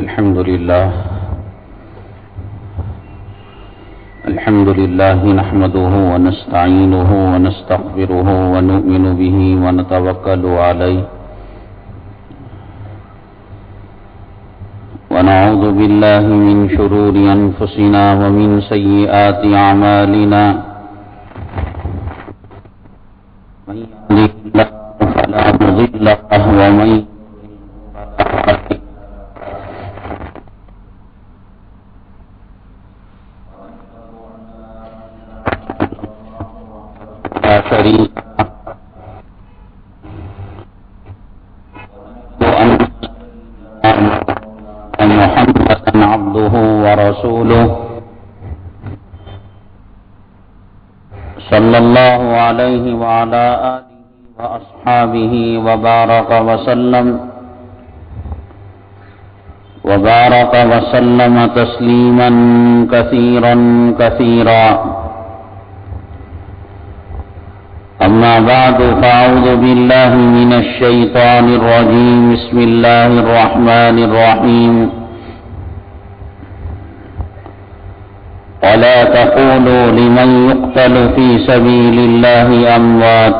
الحمد لله نحمده ونستعينه ونستغفره ونؤمن به ونتوكل عليه ونعوذ بالله من شرور أنفسنا ومن سيئات أعمالنا من يهده الله فلا مضل له ومن شريك أن محمدا عبده ورسوله صلى الله عليه وعلى آله وأصحابه وبارك وسلم تسليما كثيرا كثيرا. أما بعد فأعوذ بالله من الشيطان الرجيم. بسم الله الرحمن الرحيم. ولا تقولوا لمن يقتل في سبيل الله أموات.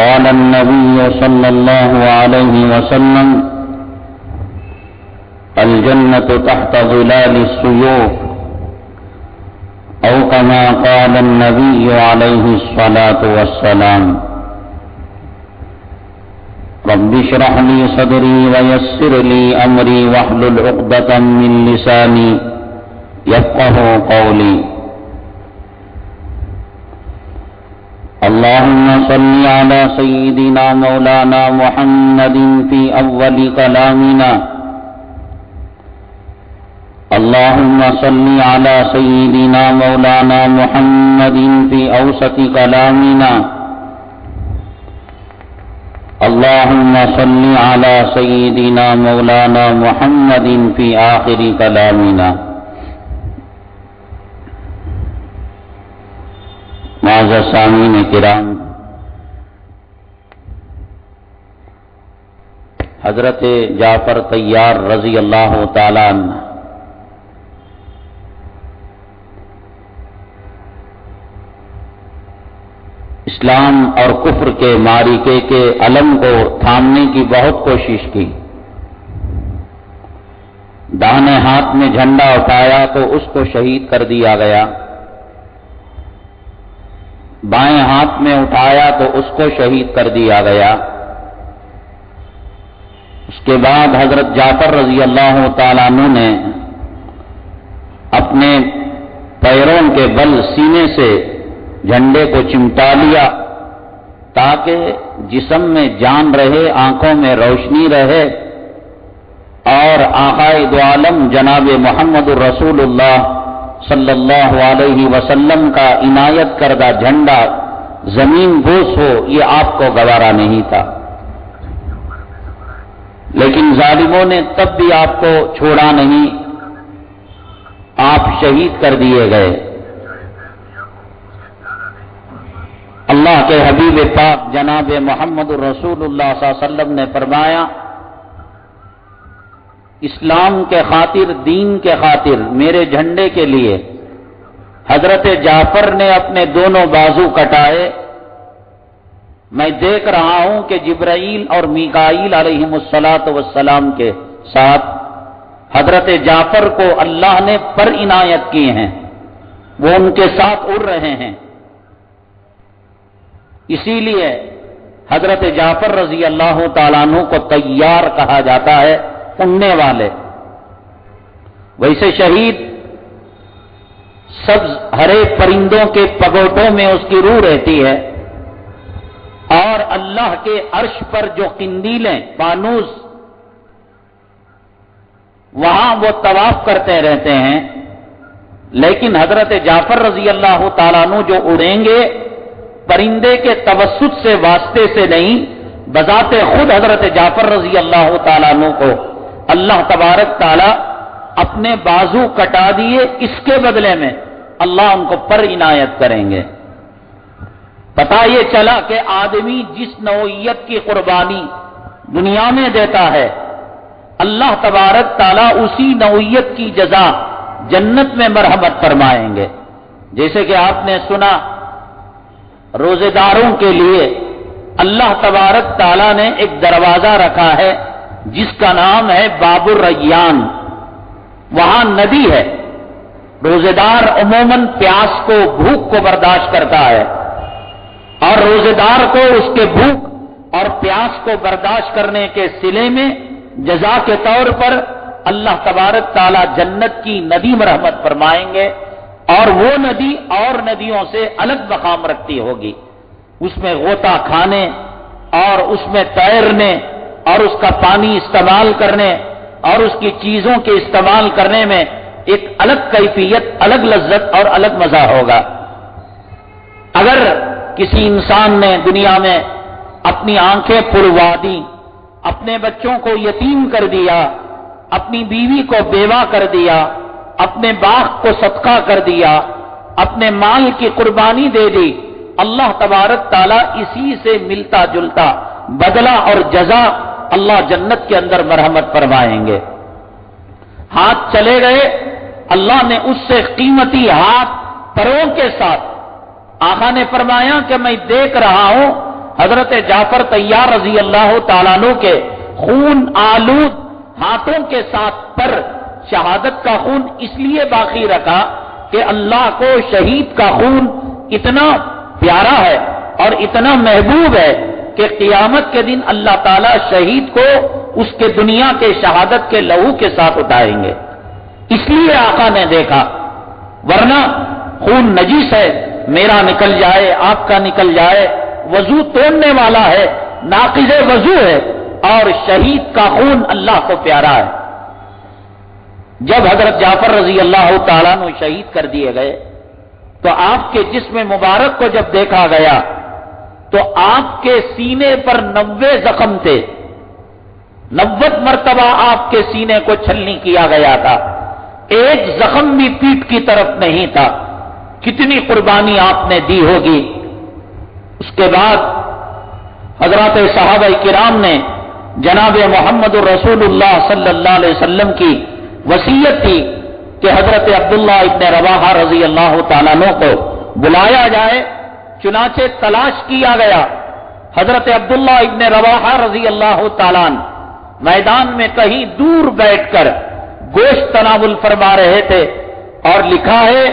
قال النبي صلى الله عليه وسلم الجنة تحت ظلال السيوف أو كما قال النبي عليه الصلاة والسلام. رب اشرح لي صدري ويسر لي أمري واحلل عقدة من لساني يفقه قولي. اللهم صل على سيدنا مولانا محمد في أول كلامنا. اللهم صل على سيدنا مولانا محمد في أوسط كلامنا. اللهم صل على سيدنا مولانا محمد في آخر كلامنا. معزز سامعین کرام، حضرت جعفر طیار رضی اللہ تعالیٰ عنہ اسلام اور کفر کے معرکے کے علم کو تھامنے کی بہت کوشش کی. داہنے ہاتھ میں جھنڈا اٹھایا تو اس کو شہید کر دیا گیا، بائیں ہاتھ میں اٹھایا تو اس کو شہید کر دیا گیا. اس کے بعد حضرت جعفر رضی اللہ تعالیٰ عنہ نے اپنے پیروں کے بل سینے سے جھنڈے کو چمٹا لیا تاکہ جسم میں جان رہے، آنکھوں میں روشنی رہے اور آقائے دو عالم جناب محمد الرسول اللہ صلی اللہ علیہ وسلم کا عنایت کردہ جھنڈا زمین بوس ہو، یہ آپ کو گوارا نہیں تھا. لیکن ظالموں نے تب بھی آپ کو چھوڑا نہیں، آپ شہید کر دیے گئے. اللہ کے حبیب پاک جناب محمد الرسول اللہ صلی اللہ علیہ وسلم نے فرمایا، اسلام کے خاطر، دین کے خاطر، میرے جھنڈے کے لیے حضرت جعفر نے اپنے دونوں بازو کٹائے. میں دیکھ رہا ہوں کہ جبرائیل اور میکائیل علیہم السلام کے ساتھ حضرت جعفر کو اللہ نے پر عنایت کی ہیں، وہ ان کے ساتھ اڑ رہے ہیں. اسی لیے حضرت جعفر رضی اللہ تعالیٰ عنہ کو طیار کہا جاتا ہے، اڑنے والے. ویسے شہید سبز ہرے پرندوں کے پگوٹوں میں اس کی روح رہتی ہے، اور اللہ کے عرش پر جو قندیلیں، فانوس، وہاں وہ طواف کرتے رہتے ہیں. لیکن حضرت جعفر رضی اللہ تعالیٰ عنہ جو اڑیں گے، پرندے کے توسط سے، واسطے سے نہیں، بذات خود حضرت جعفر رضی اللہ تعالیٰ عنہ کو اللہ تبارک تعالیٰ اپنے بازو کٹا دیے، اس کے بدلے میں اللہ ان کو پر عنایت کریں گے. پتہ یہ چلا کہ آدمی جس نوعیت کی قربانی دنیا میں دیتا ہے اللہ تبارک تعالیٰ اسی نوعیت کی جزا جنت میں مرحمت فرمائیں گے. جیسے کہ آپ نے سنا روزے داروں کے لیے اللہ تبارک تعالیٰ نے ایک دروازہ رکھا ہے جس کا نام ہے باب الریان. وہاں ندی ہے. روزے دار عموماً پیاس کو بھوک کو برداشت کرتا ہے اور روزے دار کو اس کے بھوک اور پیاس کو برداشت کرنے کے صلے میں جزا کے طور پر اللہ تبارک تعالیٰ جنت کی ندی مرحمت فرمائیں گے اور وہ ندی اور ندیوں سے الگ مقام رکھتی ہوگی. اس میں غوطہ کھانے اور اس میں تیرنے اور اس کا پانی استعمال کرنے اور اس کی چیزوں کے استعمال کرنے میں ایک الگ کیفیت، الگ لذت اور الگ مزہ ہوگا. اگر کسی انسان نے دنیا میں اپنی آنکھیں پھلوا دی، اپنے بچوں کو یتیم کر دیا، اپنی بیوی کو بیوہ کر دیا، اپنے باغ کو صدقہ کر دیا، اپنے مال کی قربانی دے دی، اللہ تبارک تعالیٰ اسی سے ملتا جلتا بدلہ اور جزا اللہ جنت کے اندر مرحمت فرمائیں گے. ہاتھ چلے گئے، اللہ نے اس سے قیمتی ہاتھ پروں کے ساتھ آقا نے فرمایا کہ میں دیکھ رہا ہوں حضرت جعفر طیار رضی اللہ تعالیٰ عنہ کے خون آلود ہاتھوں کے ساتھ پر شہادت کا خون اس لیے باقی رکھا کہ اللہ کو شہید کا خون اتنا پیارا ہے اور اتنا محبوب ہے کہ قیامت کے دن اللہ تعالیٰ شہید کو اس کے دنیا کے شہادت کے لہو کے ساتھ اٹھائیں گے. اس لیے آقا نے دیکھا، ورنہ خون نجیس ہے، میرا نکل جائے، آپ کا نکل جائے، وضو توڑنے والا ہے، ناقض وضو ہے، اور شہید کا خون اللہ کو پیارا ہے. جب حضرت جعفر رضی اللہ تعالیٰ عنہ شہید کر دیے گئے تو آپ کے جسم مبارک کو جب دیکھا گیا تو آپ کے سینے پر 90 زخم تھے. 90 مرتبہ آپ کے سینے کو چھلنی کیا گیا تھا، ایک زخم بھی پیٹھ کی طرف نہیں تھا. کتنی قربانی آپ نے دی ہوگی. اس کے بعد حضرات صحابہ کرام نے جناب محمد رسول اللہ صلی اللہ علیہ وسلم کی وصیت تھی کہ حضرت عبداللہ ابن رواحہ رضی اللہ تعالیٰ عنہ کو بلایا جائے. چنانچہ تلاش کیا گیا. حضرت عبداللہ ابن رواحہ رضی اللہ تعالیٰ عنہ میدان میں کہیں دور بیٹھ کر گوشت تناول فرما رہے تھے اور لکھا ہے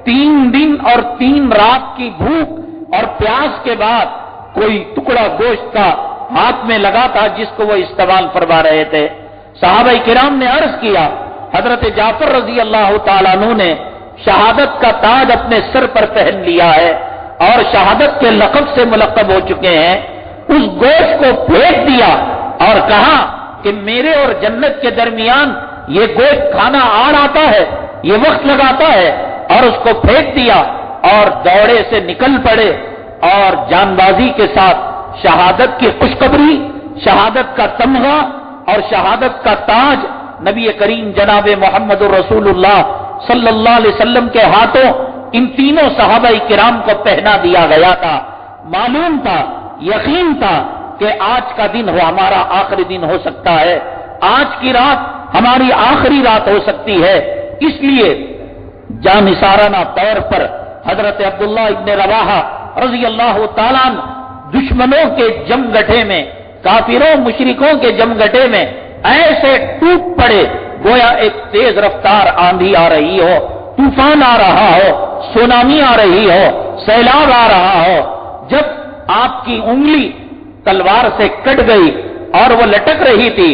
3 دن اور 3 رات کی بھوک اور پیاس کے بعد کوئی ٹکڑا گوشت کا ہاتھ میں لگا تھا جس کو وہ استعمال فرما رہے تھے. صحابہ کرام نے عرض کیا حضرت جعفر رضی اللہ تعالیٰ عنہ نے شہادت کا تاج اپنے سر پر پہن لیا ہے اور شہادت کے لقب سے ملقب ہو چکے ہیں. اس گوشت کو پھینک دیا اور کہا کہ میرے اور جنت کے درمیان یہ گوشت کھانا آڑ آتا ہے، یہ وقت لگاتا ہے، اور اس کو پھینک دیا اور دوڑے سے نکل پڑے اور جان بازی کے ساتھ شہادت کی خوشخبری، شہادت کا تمغہ اور شہادت کا تاج نبی کریم جناب محمد رسول اللہ صلی اللہ علیہ وسلم کے ہاتھوں ان تینوں صحابہ کرام کو پہنا دیا گیا تھا. معلوم تھا، یقین تھا کہ آج کا دن ہمارا آخری دن ہو سکتا ہے، آج کی رات ہماری آخری رات ہو سکتی ہے. اس لیے جانثارانہ طور پر حضرت عبداللہ ابن رواحہ رضی اللہ تعالیٰ عنہ دشمنوں کے جم گٹھے میں، کافروں مشرکوں کے جم گٹھے میں ایسے ٹوٹ پڑے گویا ایک تیز رفتار آندھی آ رہی ہو، طوفان آ رہا ہو، سونامی آ رہی ہو، سیلاب آ رہا ہو. جب آپ کی انگلی تلوار سے کٹ گئی اور وہ لٹک رہی تھی،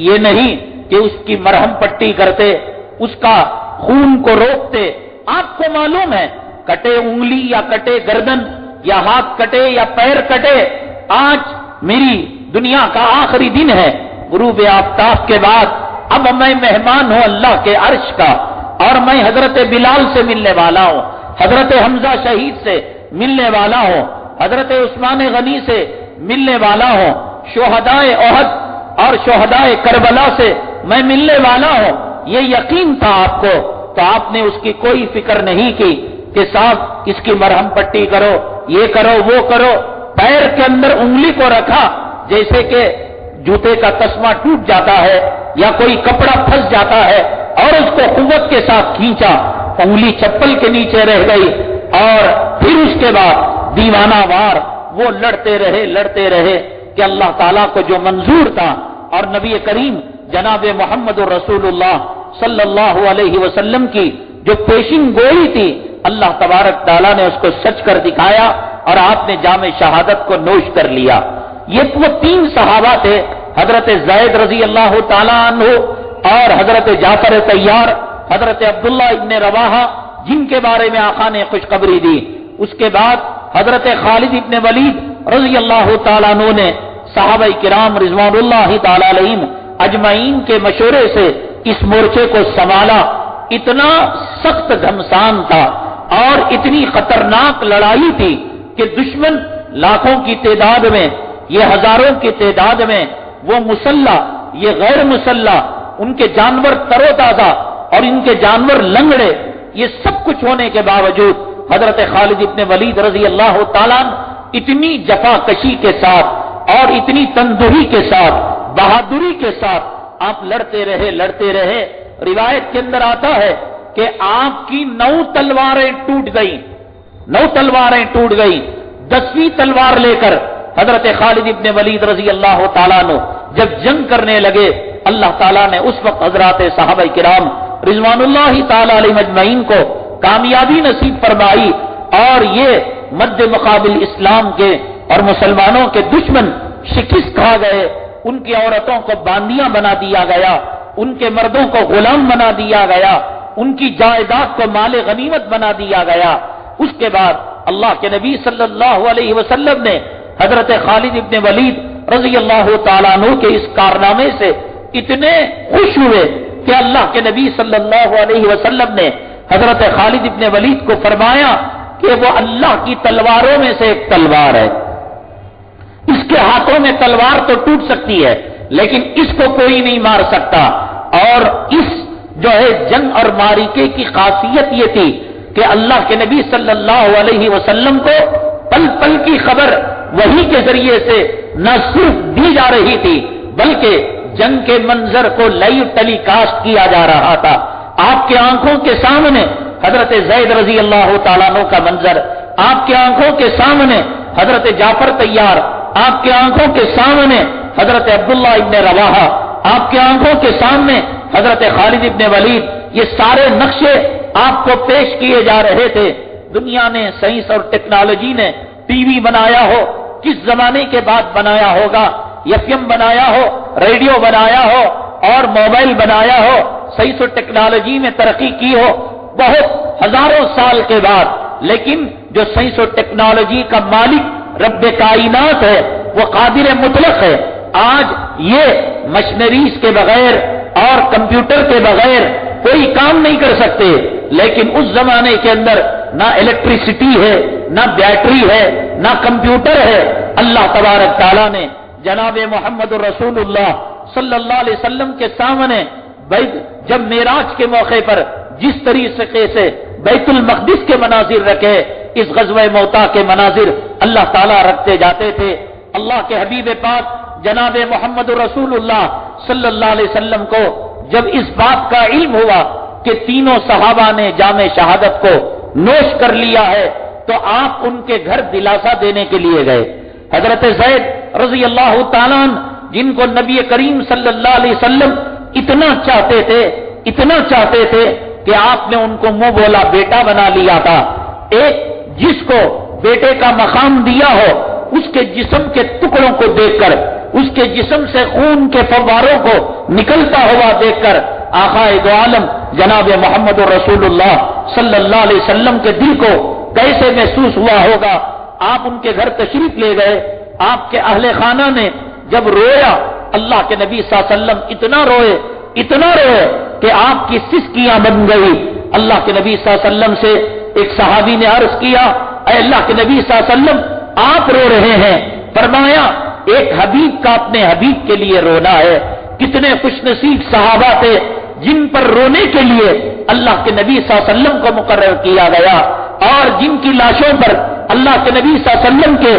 یہ نہیں کہ اس کی مرہم پٹی کرتے، اس کا خون کو روکتے. آپ کو معلوم ہے کٹے انگلی یا کٹے گردن یا ہاتھ کٹے یا پیر کٹے، آج میری دنیا کا آخری دن ہے. غروب آفتاب کے بعد اب میں مہمان ہوں اللہ کے عرش کا، اور میں حضرت بلال سے ملنے والا ہوں، حضرت حمزہ شہید سے ملنے والا ہوں، حضرت عثمان غنی سے ملنے والا ہوں، شہدائے احد اور شہدائے کربلا سے میں ملنے والا ہوں. یہ یقین تھا آپ کو، تو آپ نے اس کی کوئی فکر نہیں کی کہ صاحب اس کی مرہم پٹی کرو، یہ کرو وہ کرو، پیر کے اندر انگلی کو رکھا جیسے کہ جوتے کا تسمہ ٹوٹ جاتا ہے یا کوئی کپڑا پھنس جاتا ہے، اور اس کو قوت کے ساتھ کھینچا، انگلی چپل کے نیچے رہ گئی، اور پھر اس کے بعد دیوانہ وار وہ لڑتے رہے کہ اللہ تعالیٰ کو جو منظور تھا اور نبی کریم جناب محمد رسول اللہ صلی اللہ علیہ وسلم کی جو پیشین گوئی تھی، اللہ تبارک تعالیٰ نے اس کو سچ کر دکھایا اور آپ نے جام شہادت کو نوش کر لیا۔ یہ وہ تین صحابہ تھے، حضرت زید رضی اللہ تعالیٰ عنہ اور حضرت جعفر طیار، حضرت عبداللہ ابن رواحہ، جن کے بارے میں آقا نے خوشخبری دی۔ اس کے بعد حضرت خالد ابن ولید رضی اللہ تعالیٰ عنہ نے صحابہ کرام رضوان اللہ تعالیٰ علیہم اجمعین کے مشورے سے اس مورچے کو سنبھالا۔ اتنا سخت گھمسان تھا اور اتنی خطرناک لڑائی تھی کہ دشمن لاکھوں کی تعداد میں، یہ ہزاروں کی تعداد میں، وہ مسلح یہ غیر مسلح، ان کے جانور ترو تازہ اور ان کے جانور لنگڑے، یہ سب کچھ ہونے کے باوجود حضرت خالد ابن ولید رضی اللہ تعالیٰ اتنی جفا کشی کے ساتھ اور اتنی تندہی کے ساتھ، بہادری کے ساتھ آپ لڑتے رہے۔ روایت کے اندر آتا ہے کہ آپ کی 9 تلواریں ٹوٹ گئیں، 9 تلواریں ٹوٹ گئیں۔ 10ویں تلوار لے کر حضرت خالد ابن ولید رضی اللہ تعالیٰ عنہ جب جنگ کرنے لگے، اللہ تعالیٰ نے اس وقت حضرات صحابہ کرام رضوان اللہ تعالیٰ علیہ مجمعین کو کامیابی نصیب فرمائی، اور یہ مد مقابل اسلام کے اور مسلمانوں کے دشمن شکست کھا گئے۔ ان کی عورتوں کو باندیاں بنا دیا گیا، ان کے مردوں کو غلام بنا دیا گیا، ان کی جائیداد کو مال غنیمت بنا دیا گیا۔ اس کے بعد اللہ کے نبی صلی اللہ علیہ وسلم نے حضرت خالد ابن ولید رضی اللہ تعالیٰ عنہ کے اس کارنامے سے اتنے خوش ہوئے کہ اللہ کے نبی صلی اللہ علیہ وسلم نے حضرت خالد ابن ولید کو فرمایا کہ وہ اللہ کی تلواروں میں سے ایک تلوار ہے، اس کے ہاتھوں میں تلوار تو ٹوٹ سکتی ہے لیکن اس کو کوئی نہیں مار سکتا۔ اور اس جو ہے جنگ اور معرکے کی خاصیت یہ تھی کہ اللہ کے نبی صلی اللہ علیہ وسلم کو پل پل کی خبر وحی کے ذریعے سے نہ صرف دی جا رہی تھی بلکہ جنگ کے منظر کو لائیو ٹیلی کاسٹ کیا جا رہا تھا۔ آپ کے آنکھوں کے سامنے حضرت زید رضی اللہ تعالیٰ عنہ کا منظر، آپ کے آنکھوں کے سامنے حضرت جعفر طیار، آپ کے آنکھوں کے سامنے حضرت عبداللہ ابن رواحہ، آپ کے آنکھوں کے سامنے حضرت خالد ابن ولید، یہ سارے نقشے آپ کو پیش کیے جا رہے تھے۔ دنیا نے، سائنس اور ٹیکنالوجی نے ٹی وی بنایا ہو، کس زمانے کے بعد بنایا ہوگا، FM بنایا ہو، ریڈیو بنایا ہو اور موبائل بنایا ہو، سائنس اور ٹیکنالوجی میں ترقی کی ہو بہت ہزاروں سال کے بعد، لیکن جو سائنس اور ٹیکنالوجی کا مالک رب کائنات ہے وہ قادر مطلق ہے۔ آج یہ مشینریز کے بغیر اور کمپیوٹر کے بغیر کوئی کام نہیں کر سکتے، لیکن اس زمانے کے اندر نہ الیکٹریسٹی ہے، نہ بیٹری ہے، نہ کمپیوٹر ہے۔ اللہ تبارک تعالیٰ نے جناب محمد رسول اللہ صلی اللہ علیہ وسلم کے سامنے جب معراج کے موقع پر جس طریقے سے بیت المقدس کے مناظر رکھے، اس غزوہ موتا کے مناظر اللہ تعالیٰ رکھتے جاتے تھے۔ اللہ کے حبیب پاک جناب محمد رسول اللہ صلی اللہ علیہ وسلم کو جب اس بات کا علم ہوا کہ تینوں صحابہ نے جام شہادت کو نوش کر لیا ہے تو آپ ان کے گھر دلاسا دینے کے لیے گئے۔ حضرت زید رضی اللہ تعالیٰ عنہ جن کو نبی کریم صلی اللہ علیہ وسلم اتنا چاہتے تھے کہ آپ نے ان کو منہ بولا بیٹا بنا لیا تھا۔ ایک جس کو بیٹے کا مقام دیا ہو اس کے جسم کے ٹکڑوں کو دیکھ کر، اس کے جسم سے خون کے فواروں کو نکلتا ہوا دیکھ کر آقا دو عالم جناب محمد رسول اللہ صلی اللہ علیہ وسلم کے دل کو کیسے محسوس ہوا ہوگا۔ آپ ان کے گھر تشریف لے گئے، آپ کے اہل خانہ نے جب رویا، اللہ کے نبی صلی اللہ علیہ وسلم اتنا روئے کہ آپ کی سسکیاں بن گئی۔ اللہ کے نبی صلی اللہ علیہ وسلم سے ایک صحابی نے عرض کیا، اے اللہ کے نبی صلی اللہ علیہ وسلم آپ رو رہے ہیں؟ فرمایا ایک حبیب کا اپنے حبیب کے لیے رونا ہے۔ کتنے خوش نصیب صحابہ تھے جن پر رونے کے لیے اللہ کے نبی صلی اللہ علیہ وسلم کو مقرر کیا گیا اور جن کی لاشوں پر اللہ کے نبی صلی اللہ علیہ وسلم کے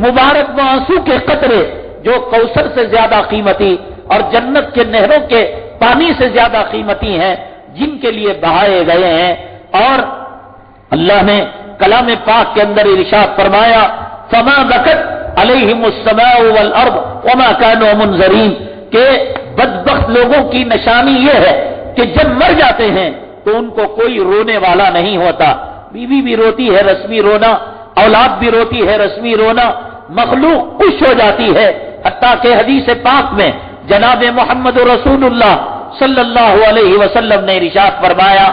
مبارک آنسو کے قطرے جو کوثر سے زیادہ قیمتی اور جنت کے نہروں کے پانی سے زیادہ قیمتی ہیں، جن کے لیے بہائے گئے ہیں۔ اور اللہ نے کلام پاک کے اندر ارشاد فرمایا فما بکت علیہم السماء والارض وما كانوا منذرین، کہ بدبخت لوگوں کی نشانی یہ ہے کہ جب مر جاتے ہیں تو ان کو کوئی رونے والا نہیں ہوتا۔ بیوی بھی روتی ہے رسمی رونا، اولاد بھی روتی ہے رسمی رونا، مخلوق خوش ہو جاتی ہے، حتیٰ کہ حدیث پاک میں جناب محمد رسول اللہ صلی اللہ علیہ وسلم نے ارشاد فرمایا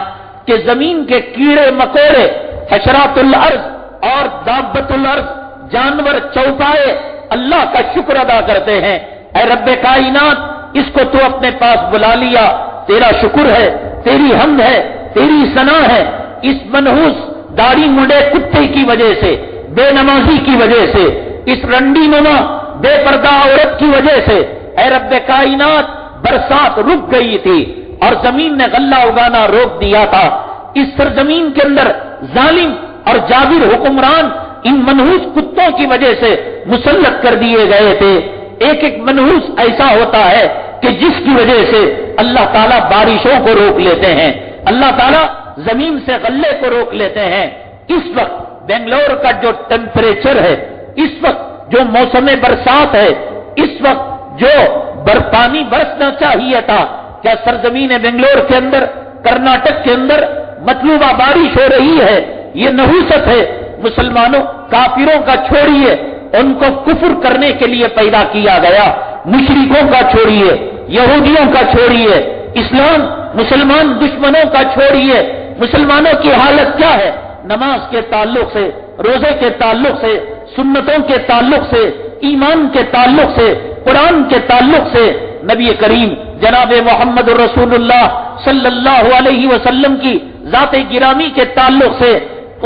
کہ زمین کے کیڑے مکوڑے، حشرات الارض اور دابت الارض، جانور چوپائے اللہ کا شکر ادا کرتے ہیں، اے رب کائنات اس کو تو اپنے پاس بلا لیا، تیرا شکر ہے، تیری حمد ہے، تیری ثنا ہے، اس منحوس داڑھی منڈے کتے کی وجہ سے، بے نمازی کی وجہ سے، اس رنڈی نما بے پردہ عورت کی وجہ سے اے رب کائنات برسات رک گئی تھی اور زمین نے غلہ اگانا روک دیا تھا۔ اس سرزمین کے اندر ظالم اور جابر حکمران ان منحوس کتوں کی وجہ سے مسلط کر دیے گئے تھے۔ ایک ایک منحوس ایسا ہوتا ہے کہ جس کی وجہ سے اللہ تعالیٰ بارشوں کو روک لیتے ہیں، اللہ تعالیٰ زمین سے غلے کو روک لیتے ہیں۔ اس وقت بنگلور کا جو ٹیمپریچر ہے، اس وقت جو موسم برسات ہے، اس وقت جو پانی برسنا چاہیے تھا، کیا سرزمین بنگلور کے اندر، کرناٹک کے اندر مطلوبہ بارش ہو رہی ہے؟ یہ نحوست ہے۔ مسلمانوں کافروں کا چھوڑیے، ان کو کفر کرنے کے لیے پیدا کیا گیا، مشرکوں کا چھوڑیے، یہودیوں کا چھوڑیے، اسلام مسلمان دشمنوں کا چھوڑیے۔ مسلمانوں کی حالت کیا ہے؟ نماز کے تعلق سے، روزے کے تعلق سے، سنتوں کے تعلق سے، ایمان کے تعلق سے، قرآن کے تعلق سے، نبی کریم جناب محمد رسول اللہ صلی اللہ علیہ وسلم کی ذات گرامی کے تعلق سے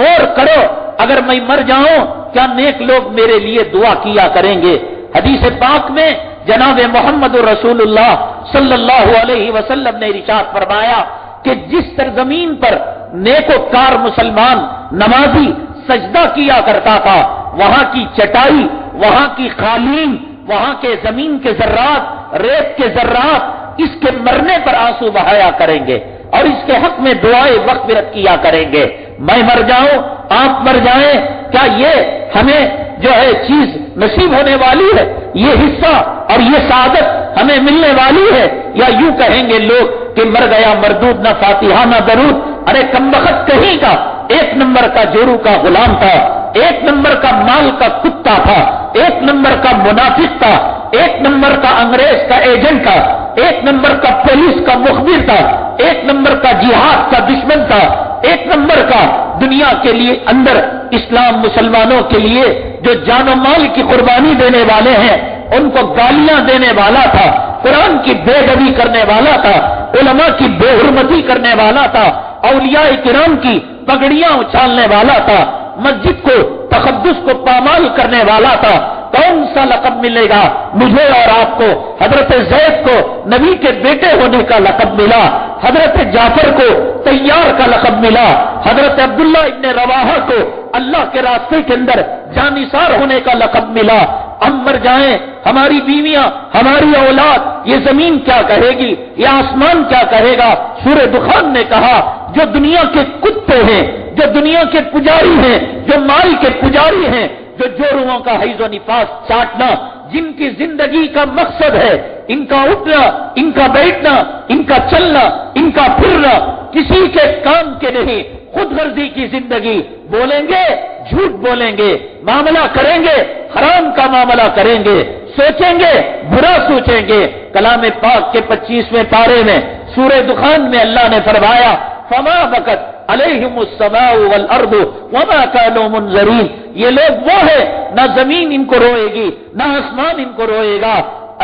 اور کرو اگر میں مر جاؤں کیا نیک لوگ میرے لیے دعا کیا کریں گے۔ حدیث پاک میں جناب محمد رسول اللہ صلی اللہ علیہ وسلم نے ارشاد فرمایا کہ جس سرزمین پر نیکوکار مسلمان نمازی سجدہ کیا کرتا تھا، وہاں کی چٹائی، وہاں کی قالین، وہاں کے زمین کے ذرات، ریت کے ذرات اس کے مرنے پر آنسو بہایا کریں گے اور اس کے حق میں دعائیں مغفرت کیا کریں گے۔ میں مر جاؤں، آپ مر جائیں، کیا یہ ہمیں جو ہے چیز نصیب ہونے والی ہے؟ یہ حصہ اور یہ سعادت ہمیں ملنے والی ہے؟ یا یوں کہیں گے لوگ کہ مر گیا مردود، نہ فاتحہ نہ درود، ارے کمبخت کہیں کا، ایک نمبر کا جورو کا غلام تھا، ایک نمبر کا مال کا کتا تھا، ایک نمبر کا منافق تھا، ایک نمبر کا انگریز کا ایجنٹ تھا، ایک نمبر کا پولیس کا مخبر تھا، ایک نمبر کا جہاد کا دشمن تھا، ایک نمبر کا دنیا کے لیے اندر اسلام مسلمانوں کے لیے جو جان و مال کی قربانی دینے والے ہیں ان کو گالیاں دینے والا تھا، قرآن کی بے ادبی کرنے والا تھا، علماء کی بے حرمتی کرنے والا تھا، اولیاء کرام کی پگڑیاں اچھالنے والا تھا، مسجد کو تقدس کو پامال کرنے والا تھا۔ کون سا لقب ملے گا مجھے اور آپ کو؟ حضرت زید کو نبی کے بیٹے ہونے کا لقب ملا، حضرت جعفر کو طیار کا لقب ملا، حضرت عبداللہ ابن رواحہ کو اللہ کے راستے کے اندر جانثار ہونے کا لقب ملا۔ ہم مر جائیں، ہماری بیویاں، ہماری اولاد، یہ زمین کیا کہے گی، یہ آسمان کیا کہے گا؟ سورہ دخان نے کہا جو دنیا کے کتے ہیں، جو دنیا کے پجاری ہیں، جو مال کے پجاری ہیں، جو جوڑوں کا حیض و نفاس چاٹنا، جن کی زندگی کا مقصد ہے ان کا اٹھنا، ان کا بیٹھنا، ان کا چلنا، ان کا پھرنا کسی کے کام کے نہیں، خود غرضی کی زندگی، بولیں گے جھوٹ بولیں گے، معاملہ کریں گے حرام کا معاملہ کریں گے، سوچیں گے برا سوچیں گے۔ کلام پاک کے 25ویں پارے میں سورہ دخان میں اللہ نے فرمایا فما بکت علیہم السماء والارض وما كانوا منذرین، یہ لوگ وہ ہے نہ زمین ان کو روئے گی نہ آسمان ان کو روئے گا۔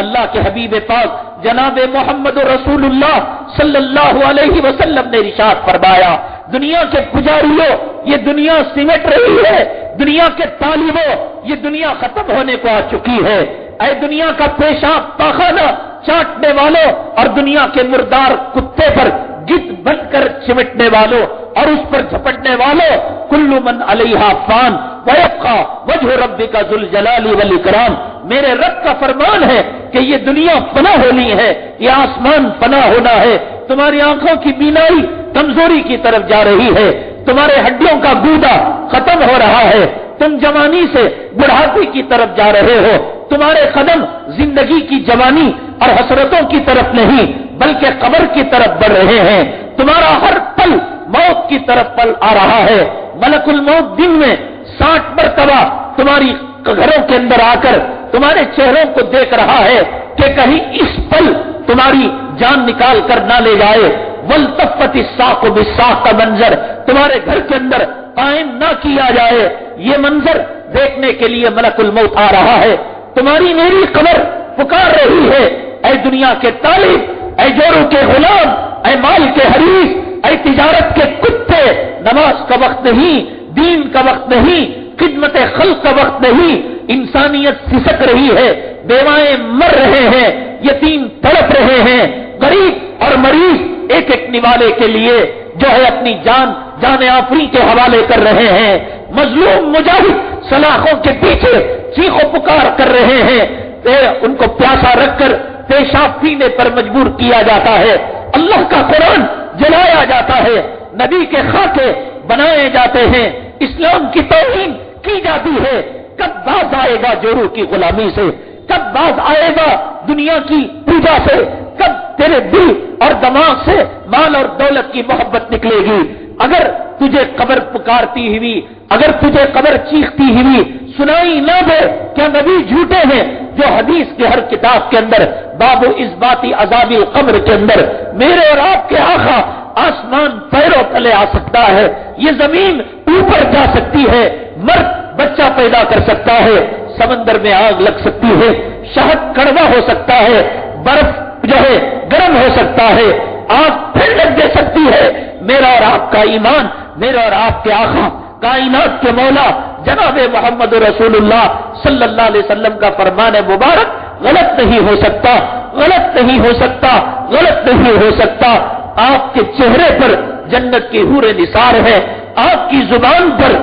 اللہ کے حبیب پاک جناب محمد رسول اللہ صلی اللہ علیہ وسلم نے ارشاد فرمایا دنیا کے پجاریوں یہ دنیا سمٹ رہی ہے، دنیا کے طالبوں یہ دنیا ختم ہونے کو آ چکی ہے۔ اے دنیا کا پیشاب پاخانہ چاٹنے والوں اور دنیا کے مردار کتے پر گد بن کر چمٹنے والوں اور اس پر جھپٹنے والوں، کل من علیہا فان، وَيَبْقَى وَجْهُ رَبِّكَ ذُو الْجَلَالِ وَالْإِكْرَامِ، میرے رب کا فرمان ہے کہ یہ دنیا فنا ہونی ہے، یہ آسمان فنا ہونا ہے، تمہاری آنکھوں کی بینائی کمزوری کی طرف جا رہی ہے، تمہارے ہڈیوں کا گودا ختم ہو رہا ہے، تم جوانی سے بڑھاپے کی طرف جا رہے ہو، تمہارے قدم زندگی کی جوانی اور حسرتوں کی طرف نہیں بلکہ قبر کی طرف بڑھ رہے ہیں، تمہارا ہر پل موت کی طرف پل آ رہا ہے، ملک الموت دن میں 60 مرتبہ تمہاری گھروں کے اندر آ کر تمہارے چہروں کو دیکھ رہا ہے کہ کہیں اس پل تمہاری جان نکال کر نہ لے جائے، والتفت الساق بالساق کا منظر تمہارے گھر کے اندر قائم نہ کیا جائے، یہ منظر دیکھنے کے لیے ملک الموت آ رہا ہے، تمہاری میری قبر پکار رہی ہے، اے دنیا کے طالب، اے جوروں کے غلام، اے مال کے حریص، اے تجارت کے کتے، نماز کا وقت نہیں، دین کا وقت نہیں، خدمت خلق کا وقت نہیں، انسانیت سسک رہی ہے، بیوائیں مر رہے ہیں، یتیم تڑپ رہے ہیں، غریب اور مریض ایک ایک نوالے کے لیے جو ہے اپنی جان آفری کے حوالے کر رہے ہیں، مظلوم مجاہد سلاخوں کے پیچھے چیخ و پکار کر رہے ہیں، ان کو پیاسا رکھ کر پیشاب پینے پر مجبور کیا جاتا ہے، اللہ کا قرآن جلایا جاتا ہے، نبی کے خاکے بنائے جاتے ہیں، اسلام کی توہین کی جاتی ہے، کب باز آئے گا جورو کی غلامی سے، کب باز آئے گا دنیا کی پوجا سے، کب تیرے دل اور دماغ سے مال اور دولت کی محبت نکلے گی؟ اگر تجھے قبر پکارتی ہوئی، اگر تجھے قبر چیختی ہوئی سنائی نہ دے، کیا نبی جھوٹے ہیں جو حدیث کے ہر کتاب کے اندر باب اثباتی عذاب القبر کے اندر میرے اور آپ کے آقا آسمان پیروں تلے آ سکتا ہے، یہ زمین اوپر جا سکتی ہے، مرد بچہ پیدا کر سکتا ہے، سمندر میں آگ لگ سکتی ہے، شہد کڑوا ہو سکتا ہے، برف جو ہے گرم ہو سکتا ہے، آگ پھر لگ دے سکتی ہے، میرا اور آپ کا ایمان، میرا اور آپ کے آقا کائنات کے مولا جناب محمد رسول اللہ صلی اللہ علیہ وسلم کا فرمان مبارک غلط نہیں ہو سکتا، غلط نہیں ہو سکتا، غلط نہیں ہو سکتا۔ آپ کے چہرے پر جنت کی حور نثار ہے، آپ کی زبان پر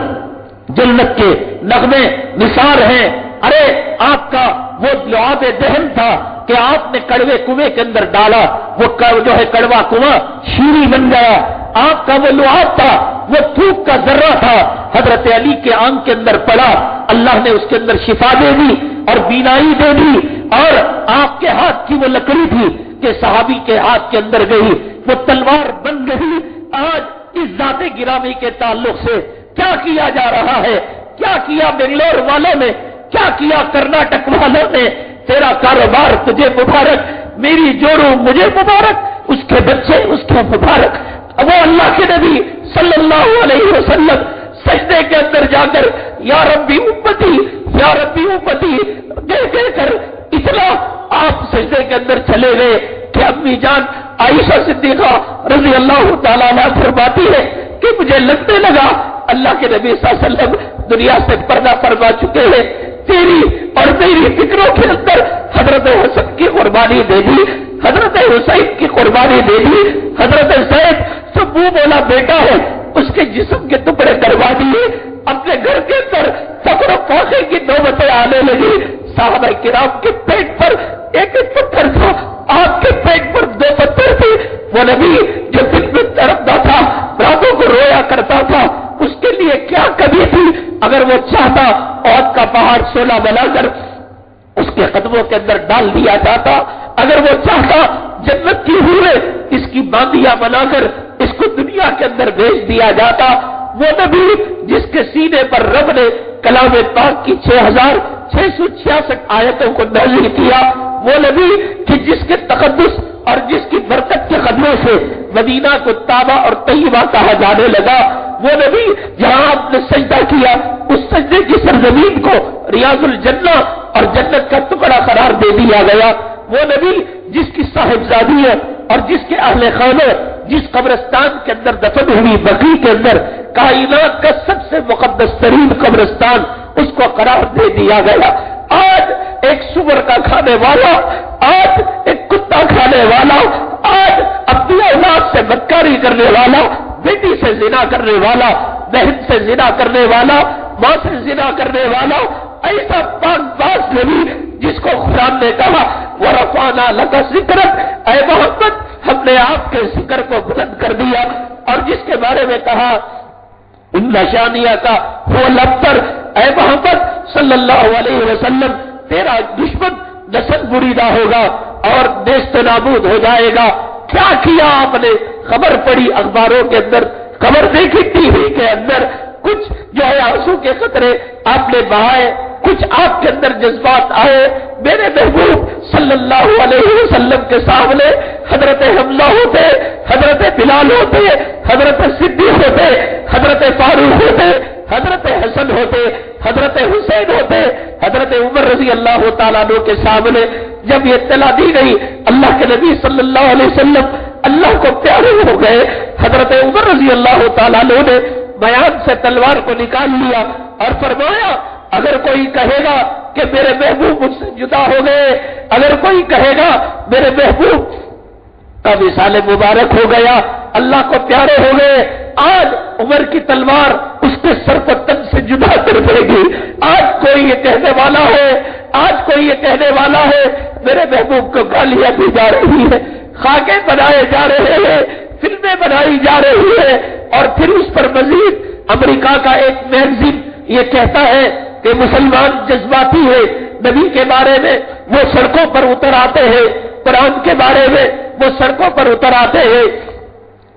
جنت کے نغمے نثار ہیں، ارے آپ کا وہ لعاب دہن تھا کہ آپ نے کڑوے کنویں کے اندر ڈالا، وہ جو ہے کڑوا کنواں شیریں بن گیا، آپ کا وہ لعاب تھا، وہ تھوک کا ذرہ تھا، حضرت علی کے آنکھ کے اندر پڑا، اللہ نے اس کے اندر شفا دے دی اور بینائی دے دی، اور آپ کے ہاتھ کی وہ لکڑی تھی کہ صحابی کے ہاتھ کے اندر گئی، وہ تلوار بن گئی۔ آج اس ذات گرامی کے تعلق سے کیا کیا جا رہا ہے؟ کیا کیا بنگلور والوں نے؟ کیا کیا کرناٹک والوں نے؟ تیرا کاروبار تجھے مبارک، میری جورو مجھے مبارک، اس کے بچے اس کے مبارک۔ وہ اللہ کے نبی صلی اللہ علیہ وسلم سجدے کے اندر جا کر یا ربی امتی یا ربی امتی کہہ کر اتنا آپ سجدے کے اندر چلے گئے کہ امی جان عائشہ صدیقہ رضی اللہ تعالیٰ عنہ فرماتی ہے کہ مجھے لگنے لگا اللہ کے نبی صلی اللہ علیہ وسلم دنیا سے پردہ فرما چکے ہیں، تیری اور میری فکروں کے اندر حضرت حسن کی قربانی دے دی، حضرت حسین کی قربانی دے دی، حضرت زید تو منہ بولا بیٹا ہے اس کے جسم کے ٹکڑے کروا دیے، اپنے گھر کے اندر فقر و فاقے کی نوبتیں آنے لگی، صحابہ کرام کے پیٹ پر ایک ایک پتھر تھا، آپ کے پیٹ پر 2 پتھر تھے، وہ نبی جو دل میں تڑپتا تھا، راتوں کو رویا کرتا تھا، اس کے لیے کیا کمی تھی؟ اگر وہ چاہتا عہد کا پہاڑ سونا بنا کر اس کے قدموں کے اندر ڈال دیا جاتا، اگر وہ چاہتا جنت کی حوریں اس کی باندیاں بنا کر اس کو دنیا کے اندر بھیج دیا جاتا، وہ نبی جس کے سینے پر رب نے کلام پاک کی 6666 آیتوں کو نازل کیا، وہ نبی کہ جس کے تقدس اور جس کی برکت کے قدموں سے مدینہ کو طابہ اور طیبہ کہا جانے لگا، وہ نبی جہاں آپ نے سجدہ کیا اس سجدے کی سرزمین کو ریاض الجنہ اور جنت کا ٹکڑا قرار دے دیا گیا، وہ نبی جس کی صاحبزادیاں اور جس کے اہل خانہ جس قبرستان کے اندر دفن ہوئی بقیع کے اندر کائنات کا سب سے مقدس ترین قبرستان اس کو قرار دے دیا گیا۔ آج ایک سور کا کھانے والا، آج ایک کتا کھانے والا، آج اپنی اولاد سے بدکاری کرنے والا، بیٹی سے زنا کرنے والا، بہن سے زنا کرنے والا، موت سے زنا کرنے والا، ایسا پاک باز نبی جس کو خدا نے کہا وَرَفَعْنَا لَكَ ذِكْرَكَ، اے محمد ہم نے آپ کے ذکر کو بلند کر دیا، اور جس کے بارے میں کہا ان نشانیہ کا وہ لبتر، اے محمد صلی اللہ علیہ وسلم تیرا دشمن نسل بریدہ ہوگا اور نیست نابود ہو جائے گا۔ کیا کیا آپ نے؟ خبر پڑی اخباروں کے اندر، خبر دیکھی ٹی وی کے اندر، کچھ جو ہے آنسو کے قطرے آپ نے بہائے، کچھ آپ کے اندر جذبات آئے، میرے محبوب صلی اللہ علیہ وسلم کے سامنے حضرت حمزہ ہوتے، حضرت بلال ہوتے، حضرت صدیق ہوتے، حضرت فاروق ہوتے، حضرت حسن ہوتے، حضرت حسین ہوتے، حضرت عمر رضی اللہ تعالیٰ عنہ کے سامنے جب یہ اطلاع دی گئی اللہ کے نبی صلی اللہ علیہ وسلم اللہ کو پیارے ہو گئے، حضرت عمر رضی اللہ تعالیٰ عنہ نے بیان سے تلوار کو نکال لیا اور فرمایا اگر کوئی کہے گا کہ میرے محبوب مجھ سے جدا ہو گئے، اگر کوئی کہے گا میرے محبوب کا وصال مبارک ہو گیا، اللہ کو پیارے ہو گئے، آج عمر کی تلوار اس کے سر کو تن سے جدا کر دے گی۔ آج کوئی یہ کہنے والا ہے، آج کوئی یہ کہنے والا ہے میرے محبوب کو گالیاں دی جا رہی ہے، خاکے بنائے جا رہے ہیں، فلمیں بنائی جا رہی ہے، اور پھر اس پر مزید امریکہ کا ایک میگزین یہ کہتا ہے کہ مسلمان جذباتی ہے، نبی کے بارے میں وہ سڑکوں پر اتر آتے ہیں، قرآن کے بارے میں وہ سڑکوں پر اتر آتے ہیں۔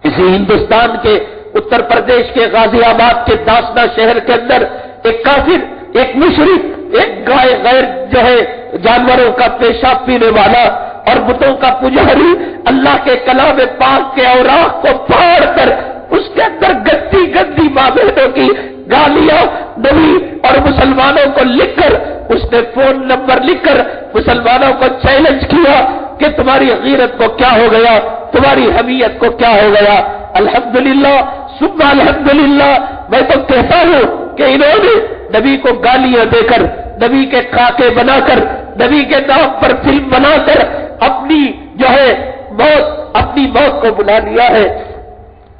اسی ہندوستان کے اتر پردیش کے غازی آباد کے داسنا شہر کے اندر ایک کافر، ایک مشرک، ایک غیر جو ہے جانوروں کا پیشاب پینے والا اور بتوں کا پجاری اللہ کے کلام پاک کے اوراق کو پھاڑ کر اس کے اندر گندی گندی ماں بہنوں کی گالیاں نبی اور مسلمانوں کو لکھ کر، اس نے فون نمبر لکھ کر مسلمانوں کو چیلنج کیا کہ تمہاری غیرت کو کیا ہو گیا، تمہاری حمیت کو کیا ہو گیا۔ الحمدللہ ثم الحمدللہ، میں تو کہتا ہوں کہ انہوں نے نبی کو گالیاں دے کر، نبی کے خاکے بنا کر، نبی کے نام پر فلم بنا کر اپنی جو ہے اپنی موت کو بلا لیا ہے،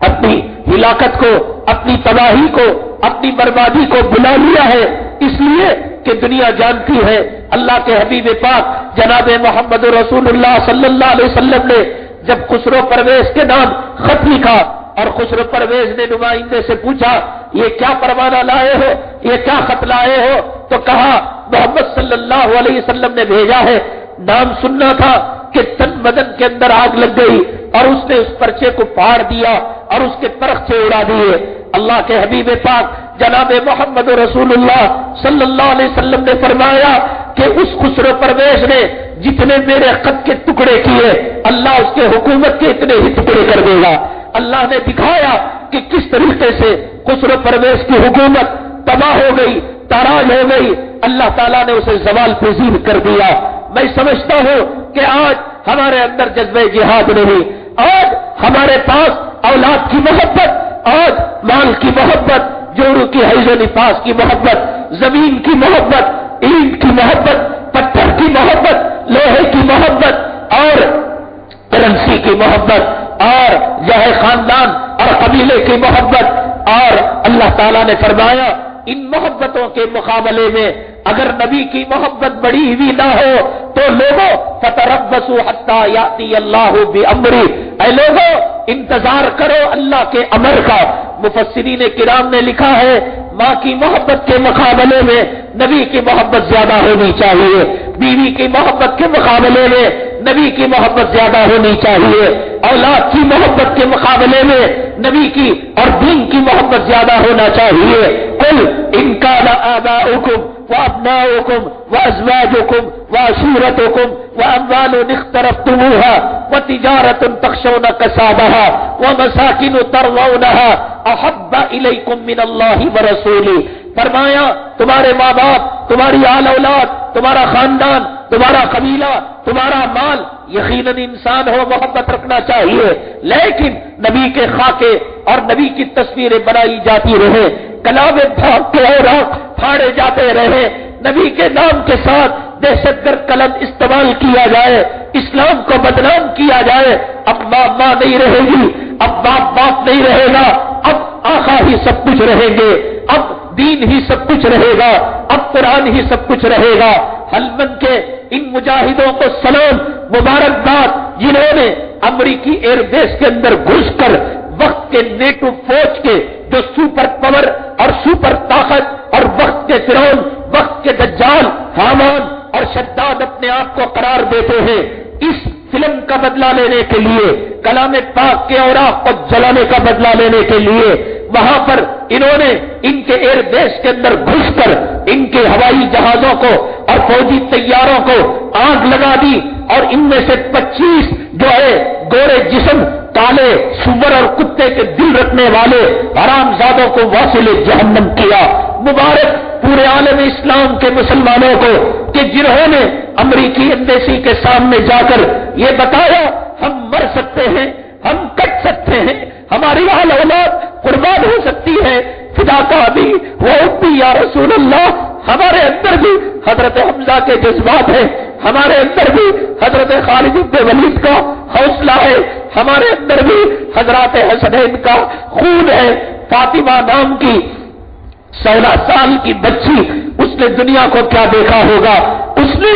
اپنی ہلاکت کو، اپنی تباہی کو، اپنی بربادی کو بلا لیا ہے، اس لیے کہ دنیا جانتی ہے اللہ کے حبیب پاک جناب محمد رسول اللہ صلی اللہ علیہ وسلم نے جب خسرو پرویز کے نام خط لکھا اور خسرو پرویز نے نمائندے سے پوچھا یہ کیا پروانہ لائے ہو، یہ کیا خط لائے ہو، تو کہا محمد صلی اللہ علیہ وسلم نے بھیجا ہے۔ نام سننا تھا کہ تن بدن کے اندر آگ لگ گئی اور اس نے اس پرچے کو پھاڑ دیا اور اس کے ترخت سے اڑا دیے۔ اللہ کے حبیب پاک جناب محمد رسول اللہ صلی اللہ علیہ وسلم نے فرمایا کہ اس خسرو پرویز نے جتنے میرے خط کے ٹکڑے کیے اللہ اس کے حکومت کے اتنے ہی ٹکڑے کر دے گا۔ اللہ نے دکھایا کہ کس طریقے سے خسرو پرویز کی حکومت تباہ ہو گئی، تاراج ہو گئی، اللہ تعالیٰ نے اسے زوال پذیر کر دیا۔ میں سمجھتا ہوں کہ آج ہمارے اندر جذبہ جہاد نہیں، آج ہمارے پاس اولاد کی محبت، آج مال کی محبت، جوڑوں کی حیض و نفاس کی محبت، زمین کی محبت، اینٹ کی محبت، پتھر کی محبت، لوہے کی محبت اور کرنسی کی محبت اور جو ہے خاندان اور قبیلے کی محبت، اور اللہ تعالیٰ نے فرمایا ان محبتوں کے مقابلے میں اگر نبی کی محبت بڑی ہوئی نہ ہو تو لوگوں فتربصوا حتی یاتی اللہ بامری، اے لوگوں انتظار کرو اللہ کے امر کا۔ مفسرین کرام نے لکھا ہے ماں کی محبت کے مقابلے میں نبی کی محبت زیادہ ہونی چاہیے، بیوی کی محبت کے مقابلے میں نبی کی محبت زیادہ ہونی چاہیے، اولاد کی محبت کے مقابلے میں نبی کی اور دین کی محبت زیادہ ہونا چاہیے۔ قل ان کان آباؤکم وابناؤکم وازواجکم وعشیرتکم واموال اقترفتموها وتجارة تخشون کسادها ومساکن ترضونها احب الیکم من اللہ ورسولہ، فرمایا تمہارے ماں باپ، تمہاری آل اولاد، تمہارا خاندان، تمہارا قبیلہ، تمہارا مال، یقیناً انسان ہو محبت رکھنا چاہیے، لیکن نبی کے خاکے اور نبی کی تصویریں بنائی جاتی رہے، کلام پاک کے اوراق پھاڑے جاتے رہے، نبی کے نام کے ساتھ دہشت گرد قلم استعمال کیا جائے، اسلام کو بدنام کیا جائے، اب ماں ماں نہیں رہے گی، اب باپ باپ نہیں رہے گا، اب آقا ہی سب کچھ رہیں گے، اب دین ہی سب کچھ رہے گا، اب قرآن ہی سب کچھ رہے گا۔ ہلمند کے ان مجاہدوں کو سلام، مبارکباد، جنہوں نے امریکی ایئر بیس کے اندر گھس کر وقت کے نیٹو فوج کے جو سپر پاور اور سپر طاقت اور وقت کے فرعون، وقت کے دجال، حامان اور شداد اپنے آپ کو قرار دیتے ہیں، اس فلم کا بدلہ لینے کے لیے، کلام پاک کے اوراق کو جلانے کا بدلہ لینے کے لیے وہاں پر انہوں نے ان کے ایئر بیس کے اندر گھس کر ان کے ہوائی جہازوں کو اور فوجی طیاروں کو آگ لگا دی، اور ان میں سے 25 جو ہے گورے جسم، کالے سور اور کتے کے دل رکھنے والے حرامزادوں کو واصل جہنم کیا۔ مبارک پورے عالم اسلام کے مسلمانوں کو کہ جنہوں نے امریکی ایمبیسی کے سامنے جا کر یہ بتایا ہم مر سکتے ہیں، ہم کٹ سکتے ہیں، ہماری آل اولاد قربان ہو سکتی ہے، فدا کا بھی وہ بھی یا رسول اللہ۔ ہمارے اندر بھی حضرت حمزہ کے جذبات ہیں، ہمارے اندر بھی حضرت خالد بن ولید کا حوصلہ ہے، ہمارے اندر بھی حضرات حسنین کا خون ہے۔ فاطمہ نام کی 16 سال کی بچی، اس نے دنیا کو کیا دیکھا ہوگا، اس نے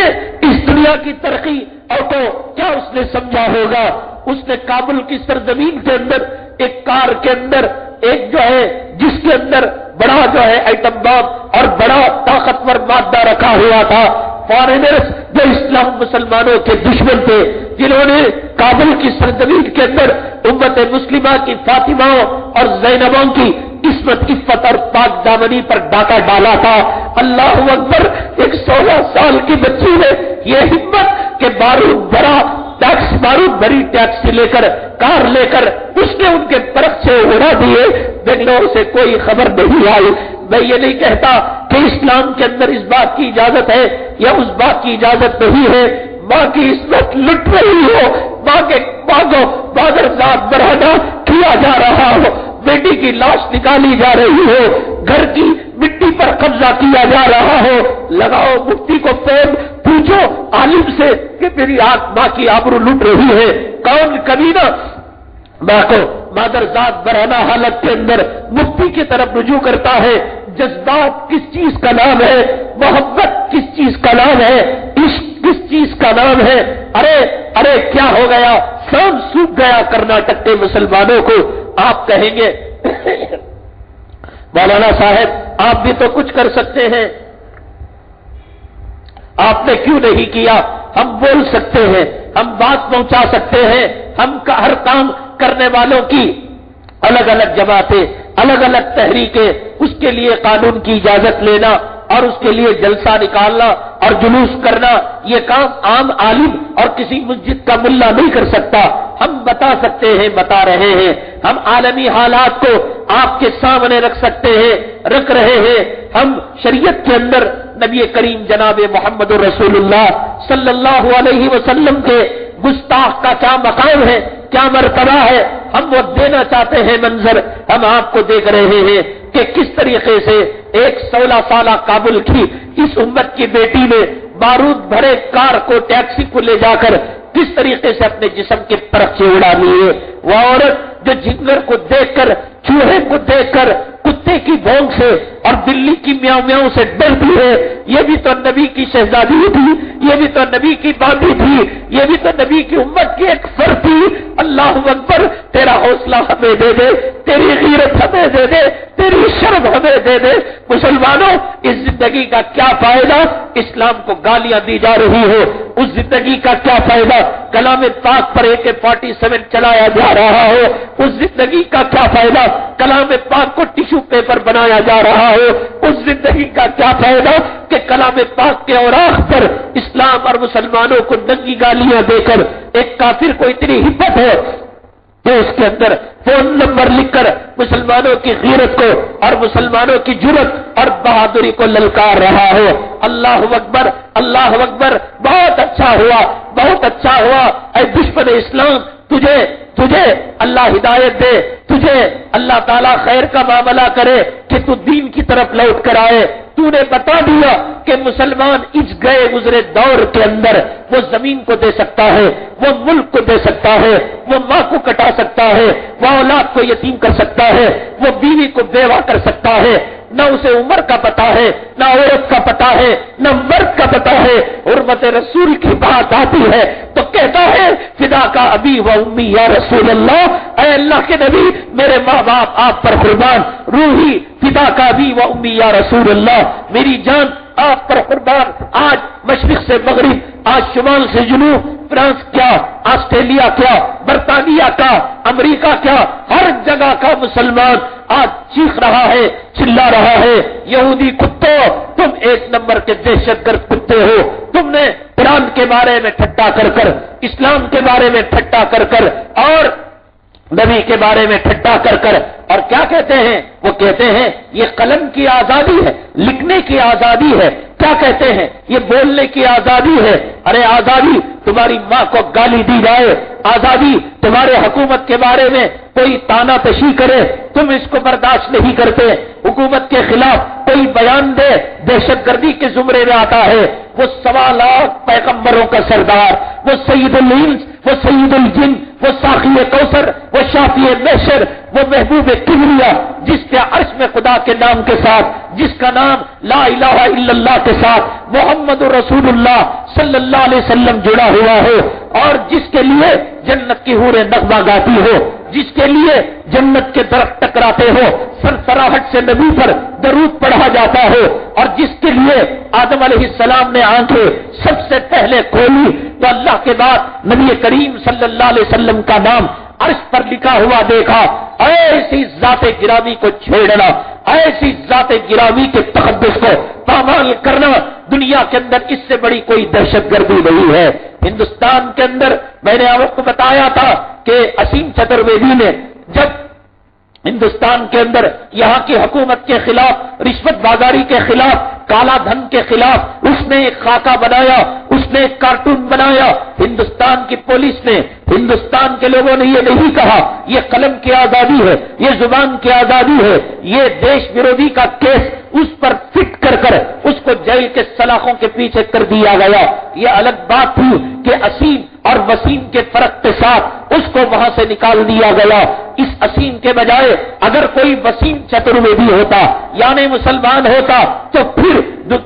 اس دنیا کی ترقی اور کو کیا اس نے سمجھا ہوگا۔ اس نے کابل کی سرزمین کے اندر ایک کار کے اندر ایک جو ہے جس کے اندر بڑا جو ہے ایٹم بم اور بڑا طاقتور مادہ رکھا ہوا تھا۔ فارنرز جو اسلام مسلمانوں کے دشمن تھے، جنہوں نے کابل کی سرزمین کے اندر امت مسلمہ کی فاطمہ اور زینبوں کی عصمت، عفت اور پاک دامنی پر ڈاکہ ڈالا تھا۔ اللہ اکبر، ایک 16 سال کی بچی نے یہ ہمت کہ بارود بھرا بارود بھری ٹیکسی لے کر، کار لے کر اس نے ان کے پرچے اڑا دیے، بنگلور سے کوئی خبر نہیں آئی۔ میں یہ نہیں کہتا کہ اسلام کے اندر اس بات کی اجازت ہے یا اس بات کی اجازت نہیں ہے۔ ماں کی عصمت لٹ رہی ہو، ماں کے بازرزاد برہنہ کیا جا رہا ہو، بیٹی کی لاش نکالی جا رہی ہو، گھر کی مٹی پر قبضہ کیا جا رہا ہو، لگاؤ مفتی کو فون، پوچھو عالم سے کہ میری ماں کی آبرو لٹ رہی ہے۔ کون کمینہ ماں کو مادرزاد برہنہ حالت کے اندر مفتی کی طرف رجوع کرتا ہے؟ جذبات کس چیز کا نام ہے؟ محبت کس چیز کا نام ہے؟ عشق کس چیز کا نام ہے؟ ارے کیا ہو گیا؟ سان سوکھ گیا کرناٹک کے مسلمانوں کو۔ آپ کہیں گے مولانا صاحب آپ بھی تو کچھ کر سکتے ہیں، آپ نے کیوں نہیں کیا؟ ہم بول سکتے ہیں، ہم بات پہنچا سکتے ہیں، ہم کا ہر کام کرنے والوں کی الگ الگ جماعتیں، الگ الگ تحریکیں، اس کے لیے قانون کی اجازت لینا اور اس کے لیے جلسہ نکالنا اور جلوس کرنا، یہ کام عام عالم اور کسی مسجد کا ملا نہیں کر سکتا۔ ہم بتا سکتے ہیں، بتا رہے ہیں، ہم عالمی حالات کو آپ کے سامنے رکھ سکتے ہیں، رکھ رہے ہیں۔ ہم شریعت کے اندر نبی کریم جناب محمد رسول اللہ صلی اللہ علیہ وسلم کے گستاخ کا کیا مقام ہے، کیا مرتبہ ہے، ہم وہ دینا چاہتے ہیں منظر۔ ہم آپ کو دیکھ رہے ہیں کہ کس طریقے سے ایک 16 سالہ کابل کی اس امت کی بیٹی نے بارود بھرے کار کو، ٹیکسی کو لے جا کر کس طریقے سے اپنے جسم کے پرچے اڑا لیے۔ وہ عورت جو جنگر کو دیکھ کر، چوہے کو دیکھ کر، کتے کی بھونک سے اور بلی کی میاؤں میاؤں سے ڈرتی ہے، یہ بھی تو نبی کی شہزادی تھی، یہ بھی تو نبی کی باندھی تھی، یہ بھی تو نبی کی امت کی ایک فرد تھی۔ اللہ اکبر، تیرا حوصلہ ہمیں دے دے، تیری غیرت ہمیں دے دے، تیری شرم ہمیں دے دے۔ مسلمانوں، اس زندگی کا کیا فائدہ؟ اسلام کو گالیاں دی جا رہی ہو، اس زندگی کا کیا فائدہ؟ کلام پاک پر AK-47 چلایا جا رہا ہو، اس زندگی کا کیا فائدہ؟ کلام پاک کو ٹیشو پیپر بنایا جا رہا ہو، اس زندگی کا کیا فائدہ کہ کلام پاک کے اوراق پر اسلام اور مسلمانوں کو ننگی گالیاں دے کر ایک کافر کو اتنی ہمت ہے کہ اس کے اندر فون نمبر لکھ کر مسلمانوں کی غیرت کو اور مسلمانوں کی جرت اور بہادری کو للکار رہا ہو۔ اللہ اکبر، اللہ اکبر، بہت اچھا ہوا، بہت اچھا ہوا۔ اے دشمن اسلام، تجھے اللہ ہدایت دے، تجھے اللہ تعالیٰ خیر کا معاملہ کرے کہ تو دین کی طرف لوٹ کر آئے۔ تو نے بتا دیا کہ مسلمان اس گئے گزرے دور کے اندر وہ زمین کو دے سکتا ہے، وہ ملک کو دے سکتا ہے، وہ ماں کو کٹا سکتا ہے، وہ اولاد کو یتیم کر سکتا ہے، وہ بیوی کو بیوہ کر سکتا ہے، نہ اسے عمر کا پتہ ہے، نہ عورت کا پتہ ہے، نہ مرد کا پتہ ہے، حرمت رسول کی بات آتی ہے تو کہتا ہے فدا کا ابی و امی یا رسول اللہ، اے اللہ کے نبی میرے ماں باپ آپ پر قربان، روحی فدا کا ابی و امی یا رسول اللہ، میری جان آپ پر قربان۔ آج مشرق سے مغرب، آج شمال سے جنوب، فرانس کیا، آسٹریلیا کیا، برطانیہ کا، امریکہ کیا، ہر جگہ کا مسلمان آج چیخ رہا ہے، چلا رہا ہے، یہودی کتوں تم ایک نمبر کے دہشت گرد کتے ہو، تم نے قرآن کے بارے میں ٹھٹا کر کر، اسلام کے بارے میں ٹھٹا کر کر اور نبی کے بارے میں ٹھٹا کر کر، اور کیا کہتے ہیں؟ وہ کہتے ہیں یہ قلم کی آزادی ہے، لکھنے کی آزادی ہے، کیا کہتے ہیں؟ یہ بولنے کی آزادی ہے۔ ارے آزادی تمہاری ماں کو گالی دی جائے، آزادی تمہارے حکومت کے بارے میں کوئی تانا تشی کرے، تم اس کو برداشت نہیں کرتے، حکومت کے خلاف کوئی بیان دے، دہشت گردی کے زمرے میں آتا ہے۔ وہ 1.25 لاکھ پیغمبروں کا سردار، وہ سید الانس، وہ سید الجن، وہ ساقی کوثر، وہ شافی محشر، وہ محبوب کبریا، جس کے عرش میں خدا کے نام کے ساتھ، جس کا نام لا الہ الا اللہ کے ساتھ محمد رسول اللہ صلی اللہ علیہ وسلم جڑا ہوا ہو، اور جس کے لیے جنت کی حوریں نغمہ گاتی ہو، جس کے لیے جنت کے درخت ٹکراتے ہو، سرسراہٹ سے نبی پر درود پڑھا جاتا ہو، اور جس کے لیے آدم علیہ السلام نے آنکھیں سب سے پہلے کھولی تو اللہ کے بعد نبی کریم صلی اللہ علیہ وسلم کا نام عرش پر لکھا ہوا دیکھا۔ ایسی ذات گرامی کو چھیڑنا، ایسی ذات گرامی کے تقدس کو پامال کرنا، دنیا کے اندر اس سے بڑی کوئی دہشت گردی نہیں ہے۔ ہندوستان کے اندر میں نے آپ کو بتایا تھا کہ اسیم چترویدی نے جب ہندوستان کے اندر یہاں کی حکومت کے خلاف، رشوت بازاری کے خلاف، کالا دھن کے خلاف اس نے ایک خاکہ بنایا، اس نے ایک کارٹون بنایا، ہندوستان کی پولیس نے، ہندوستان کے لوگوں نے یہ نہیں کہا یہ قلم کی آزادی ہے، یہ زبان کی آزادی ہے، یہ دیش ورودھی کا کیس اس پر فٹ کر کر اس کو جیل کے سلاخوں کے پیچھے کر دیا گیا۔ یہ الگ بات تھی کہ اسیم اور وسیم کے فرق کے ساتھ اس کو وہاں سے نکال دیا گیا۔ اس اسیم کے بجائے اگر کوئی وسیم چترویدی ہوتا یعنی مسلمان ہوتا تو پھر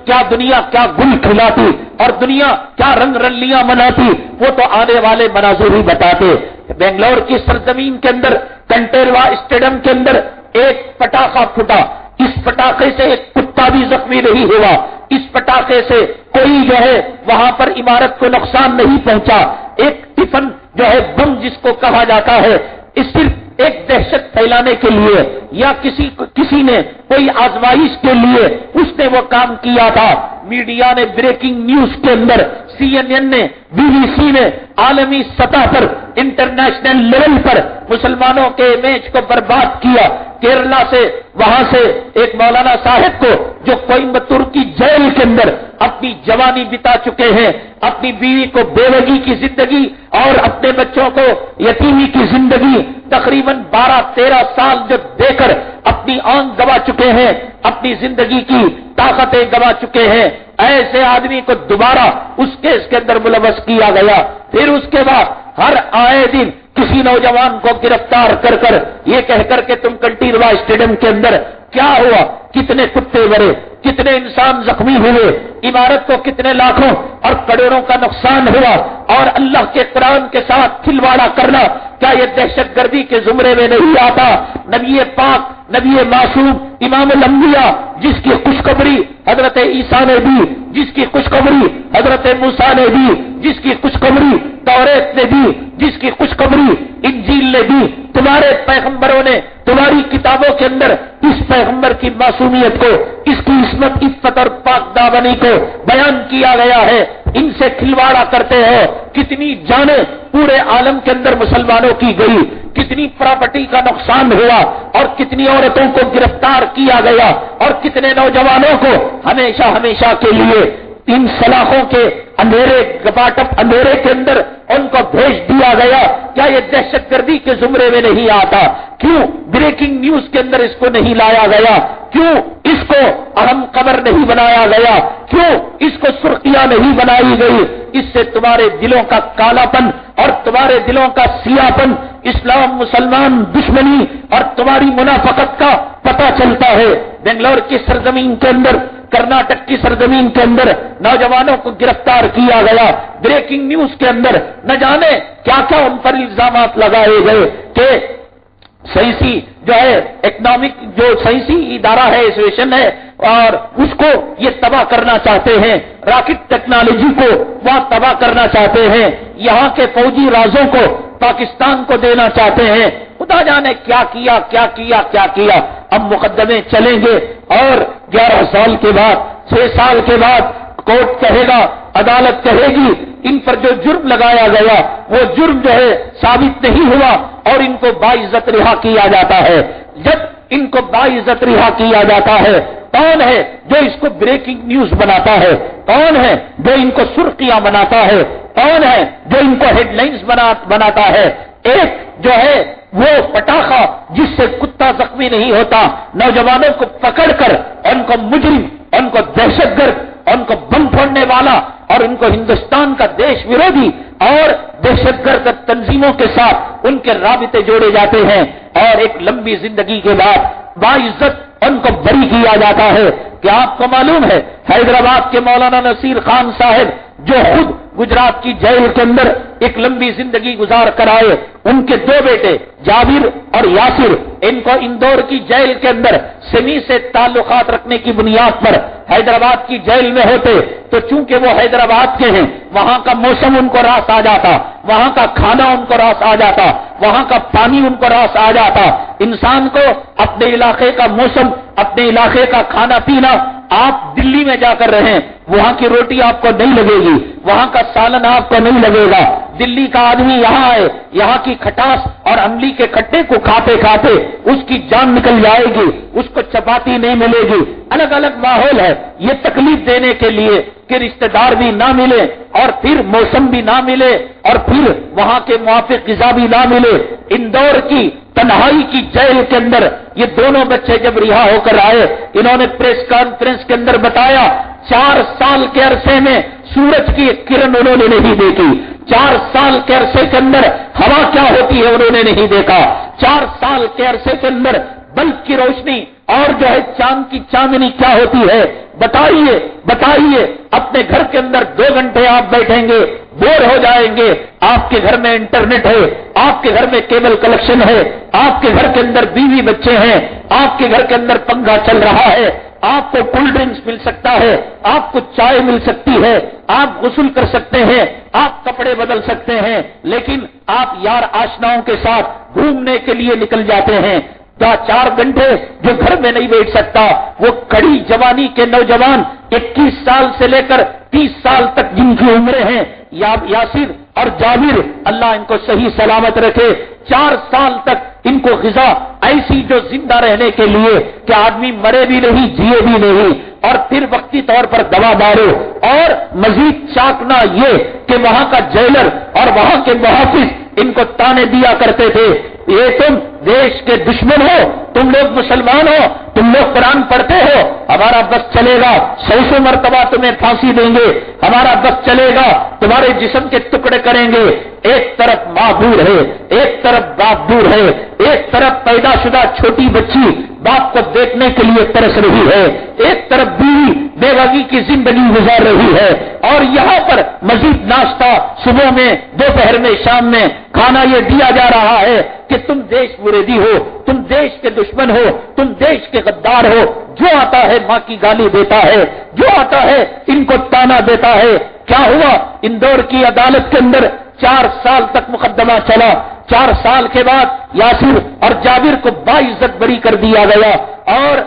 کیا دنیا کیا گل کھلاتی اور دنیا کیا رنگ رلیاں مناتی، وہ تو آنے والے مناظر ہی بتاتے۔ بنگلور کی سرزمین کے اندر کنٹیروا اسٹیڈیم کے اندر ایک پٹاخہ پھٹا، اس پٹاخے سے ایک کتا بھی زخمی نہیں ہوا، اس پٹاخے سے کوئی جو ہے وہاں پر عمارت کو نقصان نہیں پہنچا۔ ایک ٹفن جو ہے بم جس کو کہا جاتا ہے، اس صرف ایک دہشت پھیلانے کے لیے یا کسی نے کوئی آزمائش کے لیے اس نے وہ کام کیا تھا۔ میڈیا نے بریکنگ نیوز کے اندر، CNN نے، BBC نے عالمی سطح پر، انٹرنیشنل لیول پر مسلمانوں کے امیج کو برباد کیا۔ کیرلا سے وہاں سے ایک مولانا صاحب کو جو کوئمبتور کی جیل کے اندر اپنی جوانی بتا چکے ہیں، اپنی بیوی کو بیوگی کی زندگی اور اپنے بچوں کو یتیمی کی زندگی تقریباً 12-13 سال جو دے کر اپنی آنکھ گوا چکے ہیں، اپنی زندگی کی طاقتیں گوا چکے ہیں، ایسے آدمی کو دوبارہ اس کیس کے اندر ملوث کیا گیا۔ پھر اس کے بعد ہر آئے دن کسی نوجوان کو گرفتار کر کر یہ کہہ کر کہ تم کنٹیروا اسٹیڈیم کے اندر کیا ہوا، کتنے کتے مرے، کتنے انسان زخمی ہوئے، عمارت کو کتنے لاکھوں اور کروڑوں کا نقصان ہوا، اور اللہ کے قرآن کے ساتھ کھلواڑا کرنا کیا یہ دہشت گردی کے زمرے میں نہیں آتا؟ نبی پاک، نبی معصوم، امام الانبیاء جس کی خوشخبری حضرت عیسیٰ نے دی، جس کی خوشخبری حضرت موسیٰ نے دی، جس کی خوشخبری توریت نے دی، جس کی خوشخبری انجیل نے دی، تمہارے پیغمبروں نے تمہاری کتابوں کے اندر اس پیغمبر کی معصومیت کو، اس کی عصمت، عفت اور پاک دامنی کو بیان کیا گیا ہے۔ ان سے کھلواڑا کرتے ہو، کتنی جانیں پورے عالم کے اندر مسلمانوں کی گئی، کتنی پراپرٹی کا نقصان ہوا، اور کتنی عورتوں کو گرفتار کیا گیا، اور کتنے نوجوانوں کو ہمیشہ ہمیشہ کے لیے ان سلاخوں کے اندھیرے اندھیرے کے اندر ان کو بھیج دیا گیا۔ کیا یہ دہشت گردی کے زمرے میں نہیں آتا؟ کیوں بریکنگ نیوز کے اندر اس کو نہیں لایا گیا؟ کیوں اس کو اہم خبر نہیں بنایا گیا؟ کیوں اس کو سرخیاں نہیں بنائی گئی؟ اس سے تمہارے دلوں کا کالاپن اور تمہارے دلوں کا سیاہپن، اسلام مسلمان دشمنی اور تمہاری منافقت کا پتہ چلتا ہے۔ بنگلور کی سرزمین کے اندر، کرناٹک کی سرزمین کے اندر نوجوانوں کو گرفتار کیا گیا۔ بریکنگ نیوز کے اندر نہ جانے کیا کیا ان پر الزامات لگائے گئے کہ سائنسی جو ہے اکنامک جو سائنسی ادارہ ہے، ایسوسیشن ہے، اور اس کو یہ تباہ کرنا چاہتے ہیں، راکٹ ٹیکنالوجی کو وہاں تباہ کرنا چاہتے ہیں، یہاں کے فوجی رازوں کو پاکستان کو دینا چاہتے ہیں۔ خدا جانے کیا کیا کیا کیا کیا کیا۔ اب مقدمے چلیں گے اور 11 سال کے بعد، 6 سال کے بعد کورٹ کہے گا، عدالت کہے گی ان پر جو جرم لگایا گیا وہ جرم جو ہے ثابت نہیں ہوا اور ان کو باعزت رہا کیا جاتا ہے۔ جب ان کو باعزت رہا کیا جاتا ہے، کون ہے جو اس کو بریکنگ نیوز بناتا ہے؟ کون ہے جو ان کو سرخیاں بناتا ہے؟ کون ہے جو ان کو ہیڈ لائنز بناتا ہے؟ ایک جو ہے وہ پٹاخہ جس سے کتا زخمی نہیں ہوتا، نوجوانوں کو پکڑ کر ان کو مجرم، ان کو دہشت گرد، ان کو بم پھوڑنے والا اور ان کو ہندوستان کا دیش ورودھی اور دہشت گرد تنظیموں کے ساتھ ان کے رابطے جوڑے جاتے ہیں، اور ایک لمبی زندگی کے بعد باعزت ان کو بری کیا جاتا ہے۔ کیا آپ کو معلوم ہے حیدرآباد کے مولانا نصیر خان صاحب جو خود گجرات کی جیل کے اندر ایک لمبی زندگی گزار کر آئے، ان کے 2 بیٹے جابر اور یاسر، ان کو اندور کی جیل کے اندر سمی سے تعلقات رکھنے کی بنیاد پر حیدرآباد کی جیل میں ہوتے، تو چونکہ وہ حیدرآباد کے ہیں وہاں کا موسم ان کو راس آ جاتا، وہاں کا کھانا ان کو راس آ جاتا، وہاں کا پانی ان کو راس آ جاتا۔ انسان کو اپنے علاقے کا موسم، اپنے علاقے کا کھانا پینا، آپ دلی میں جا کر رہیں وہاں کی روٹی آپ کو نہیں لگے گی، وہاں کا سالن آپ کو نہیں لگے گا۔ دلی کا آدمی یہاں آئے، یہاں کی کھٹاس اور املی کے کھٹے کو کھاتے کھاتے اس کی جان نکل جائے گی، اس کو چپاتی نہیں ملے گی۔ الگ الگ ماحول ہے، یہ تکلیف دینے کے لیے کہ رشتہ دار بھی نہ ملے اور پھر موسم بھی نہ ملے اور پھر وہاں کے موافق غذا بھی نہ ملے۔ اندور کی تنہائی کی جیل کے اندر یہ دونوں بچے جب رہا ہو کر آئے، انہوں نے پریس کانفرنس کے اندر بتایا 4 سال کے عرصے میں سورج کی ایک کرن انہوں نے نہیں دیکھی، 4 سال کے عرصے کے اندر ہوا کیا ہوتی ہے انہوں نے نہیں دیکھا، 4 سال کے عرصے کے اندر بلب کی روشنی اور جو ہے چاند کی چاندنی کیا ہوتی ہے بتائیے۔ بتائیے اپنے گھر کے اندر 2 گھنٹے آپ بیٹھیں گے، بور ہو جائیں گے۔ آپ کے گھر میں انٹرنیٹ ہے، آپ کے گھر میں کیبل کلیکشن ہے، آپ کے گھر کے اندر بیوی بچے ہیں، آپ کے گھر کے اندر پنکھا چل رہا ہے، آپ کو کولڈ ڈرنکس مل سکتا ہے، آپ کو چائے مل سکتی ہے، آپ غسل کر سکتے ہیں، آپ کپڑے بدل سکتے ہیں، لیکن آپ یار آشناؤں کے ساتھ گھومنے کے لیے نکل جاتے ہیں۔ 4 گھنٹے جو گھر میں نہیں بیٹھ سکتا، وہ کڑی جوانی کے نوجوان 21 سال سے لے کر 30 سال تک جن کی عمریں ہیں، یاسر اور جابر، اللہ ان کو صحیح سلامت رکھے، 4 سال تک ان کو غذا ایسی جو زندہ رہنے کے لیے کہ آدمی مرے بھی نہیں جیے بھی نہیں، اور پھر وقتی طور پر دوا دارو، اور مزید چاکنا یہ کہ وہاں کا جیلر اور وہاں کے محافظ ان کو تانے دیا کرتے تھے، یہ تم دیش کے دشمن ہو، تم لوگ مسلمان ہو، تم لوگ قرآن پڑھتے ہو، ہمارا بس چلے گا 100 مرتبہ تمہیں پھانسی دیں گے، ہمارا بس چلے گا تمہارے جسم کے ٹکڑے کریں گے۔ ایک طرف ماں دور ہے، ایک طرف باپ دور ہے، ایک طرف پیدا شدہ چھوٹی بچی باپ کو دیکھنے کے لیے ترس رہی ہے، ایک طرف بیوی بیوگی کی زندگی گزار رہی ہے، اور یہاں پر مزید ناشتہ صبح میں، دوپہر میں، شام میں کھانا یہ دیا جا رہا ہے کہ تم دیش وردی ہو، تم دیش کے دشمن ہو، تم دیش کے غدار ہو۔ جو آتا ہے ماں کی گالی دیتا ہے، جو آتا ہے ان کو تانا دیتا ہے۔ کیا ہوا؟ اندور کی عدالت کے اندر 4 سال تک مقدمہ چلا، 4 سال کے بعد یاسر اور جابر کو باعزت بری کر دیا گیا، اور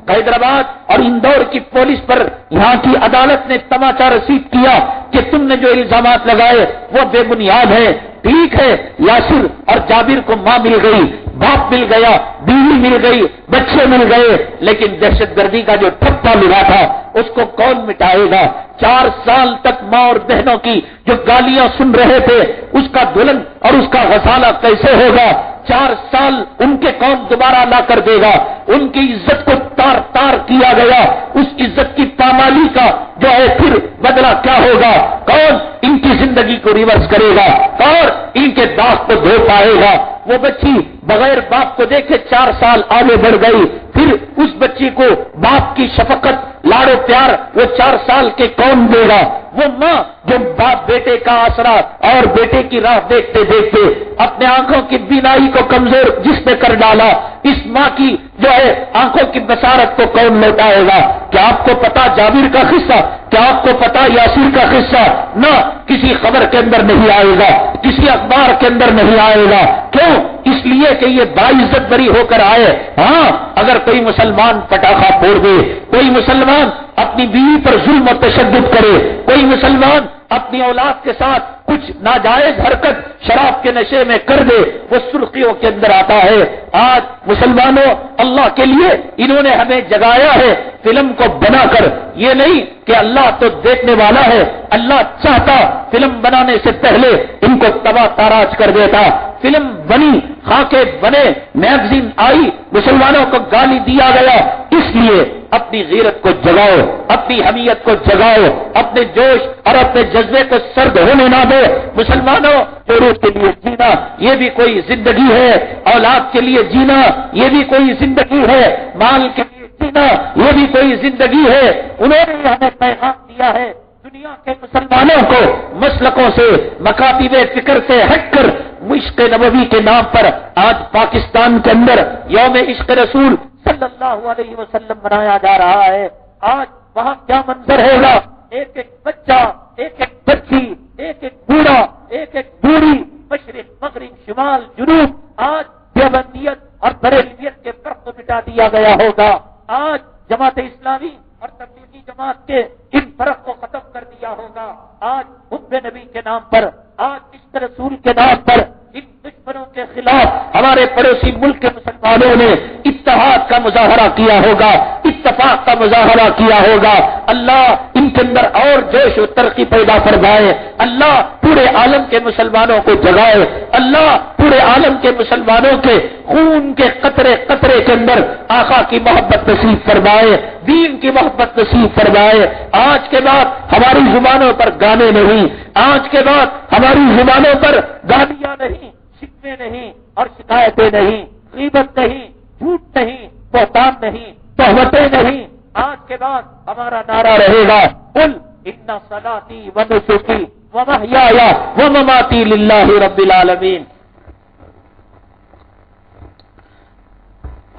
حیدرآباد اور اندور کی پولیس پر یہاں کی عدالت نے تماچا رسید کیا کہ تم نے جو الزامات لگائے وہ بے بنیاد ہے۔ ٹھیک ہے، یاسر اور جابر کو ماں مل گئی، باپ مل گیا، بیوی مل گئی، بچے مل گئے، لیکن دہشت گردی کا جو ٹھپا ملا تھا اس کو کون مٹائے گا؟ 4 سال تک ماں اور بہنوں کی جو گالیاں سن رہے تھے اس کا دلن اور اس کا غسالہ کیسے ہوگا؟ 4 سال ان کے کون دوبارہ لا کر دے گا؟ ان کی عزت کو تار تار کیا گیا، اس عزت کی پامالی کا جو ہے پھر بدلہ کیا ہوگا؟ کون ان کی زندگی کو ریورس کرے گا اور ان کے داغ کو دھو پائے گا؟ وہ بچی بغیر باپ کو دیکھے 4 سال آگے بڑھ گئی، پھر پھر اس بچی کو باپ کی شفقت لاڑو پیار وہ 4 سال کے کون دے گا؟ وہ ماں جو باپ بیٹے کا آسرا اور بیٹے کی راہ دیکھتے دیکھتے اپنے آنکھوں کی بینائی کو کمزور جس نے کر ڈالا، اس ماں کی جو ہے آنکھوں کی بصارت کو کون لوٹائے گا؟ کیا آپ کو پتا جابر کا قصہ؟ کیا آپ کو پتا یاسر کا قصہ؟ نہ، کسی خبر کے اندر نہیں آئے گا، کسی اخبار کے اندر نہیں آئے گا۔ کیوں؟ اس لیے کہ یہ باعزت بری ہو کر آئے۔ ہاں، اگر کوئی مسلمان پٹاخہ پھوڑ دے، کوئی مسلمان اپنی بیوی پر ظلم و تشدد کرے، کوئی مسلمان اپنی اولاد کے ساتھ کچھ ناجائز حرکت شراب کے نشے میں کر دے، وہ سرخیوں کے اندر آتا ہے۔ آج مسلمانوں، اللہ کے لیے انہوں نے ہمیں جگایا ہے فلم کو بنا کر۔ یہ نہیں کہ اللہ تو دیکھنے والا ہے، اللہ چاہتا فلم بنانے سے پہلے ان کو تباہ تاراج کر دیتا۔ فلم بنی، خاکے بنے، میگزین آئی، مسلمانوں کو گالی دیا گیا۔ اس لیے اپنی غیرت کو جگاؤ، اپنی حمیت کو جگاؤ، اپنے جوش اور اپنے جذبے کو سرد ہونے نہ دو۔ مسلمانوں، اوروں کے لیے جینا یہ بھی کوئی زندگی ہے، اولاد کے لیے جینا یہ بھی کوئی زندگی ہے، مال کے لیے جینا یہ بھی کوئی زندگی ہے۔ انہوں نے ہمیں پیغام دیا ہے دنیا کے مسلمانوں کو مسلکوں سے، مکاتب فکر سے ہٹ کر عشق نبوی کے نام پر آج پاکستان کے اندر یوم عشق رسول صلی اللہ علیہ وسلم منایا جا رہا ہے۔ آج وہاں کیا منظر ہوگا؟ ایک ایک بچہ، ایک ایک بچی، ایک ایک بوڑھا، ایک ایک بوڑھی، مشرق مغرب شمال جنوب، آج دیوبندیت اور بریلویت کے فرق کو مٹا دیا گیا ہوگا۔ آج جماعت اسلامی اور تبلیغی جماعت کے ان فرق کو ختم کر دیا ہوگا۔ آج حب نبی کے نام پر، آج عشق رسول کے نام پر ان دشمنوں کے خلاف ہمارے پڑوسی ملک کے مسلمانوں نے اتحاد کا مظاہرہ کیا ہوگا، اتفاق کا مظاہرہ کیا ہوگا۔ اللہ ان کے اندر اور جوش و ترقی پیدا فرمائے، اللہ پورے عالم کے مسلمانوں کو جگائے، اللہ پورے عالم کے مسلمانوں کے خون کے قطرے قطرے کے اندر آقا کی محبت نصیب فرمائے، دین کی محبت نصیب فرمائے۔ آج کے بعد ہماری زبانوں پر گانے نہیں، آج کے بعد ہماری زبانوں پر گالیاں نہیں، شکوے نہیں اور شکایتیں نہیں، غیبت نہیں، جھوٹ نہیں، بہتان نہیں، تہمتیں نہیں۔ آج کے بعد ہمارا نعرہ رہے گا قل ان صلاتی و نسکی و محیای و مماتی للہ رب العالمین۔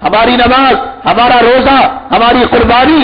ہماری نماز، ہمارا روزہ، ہماری قربانی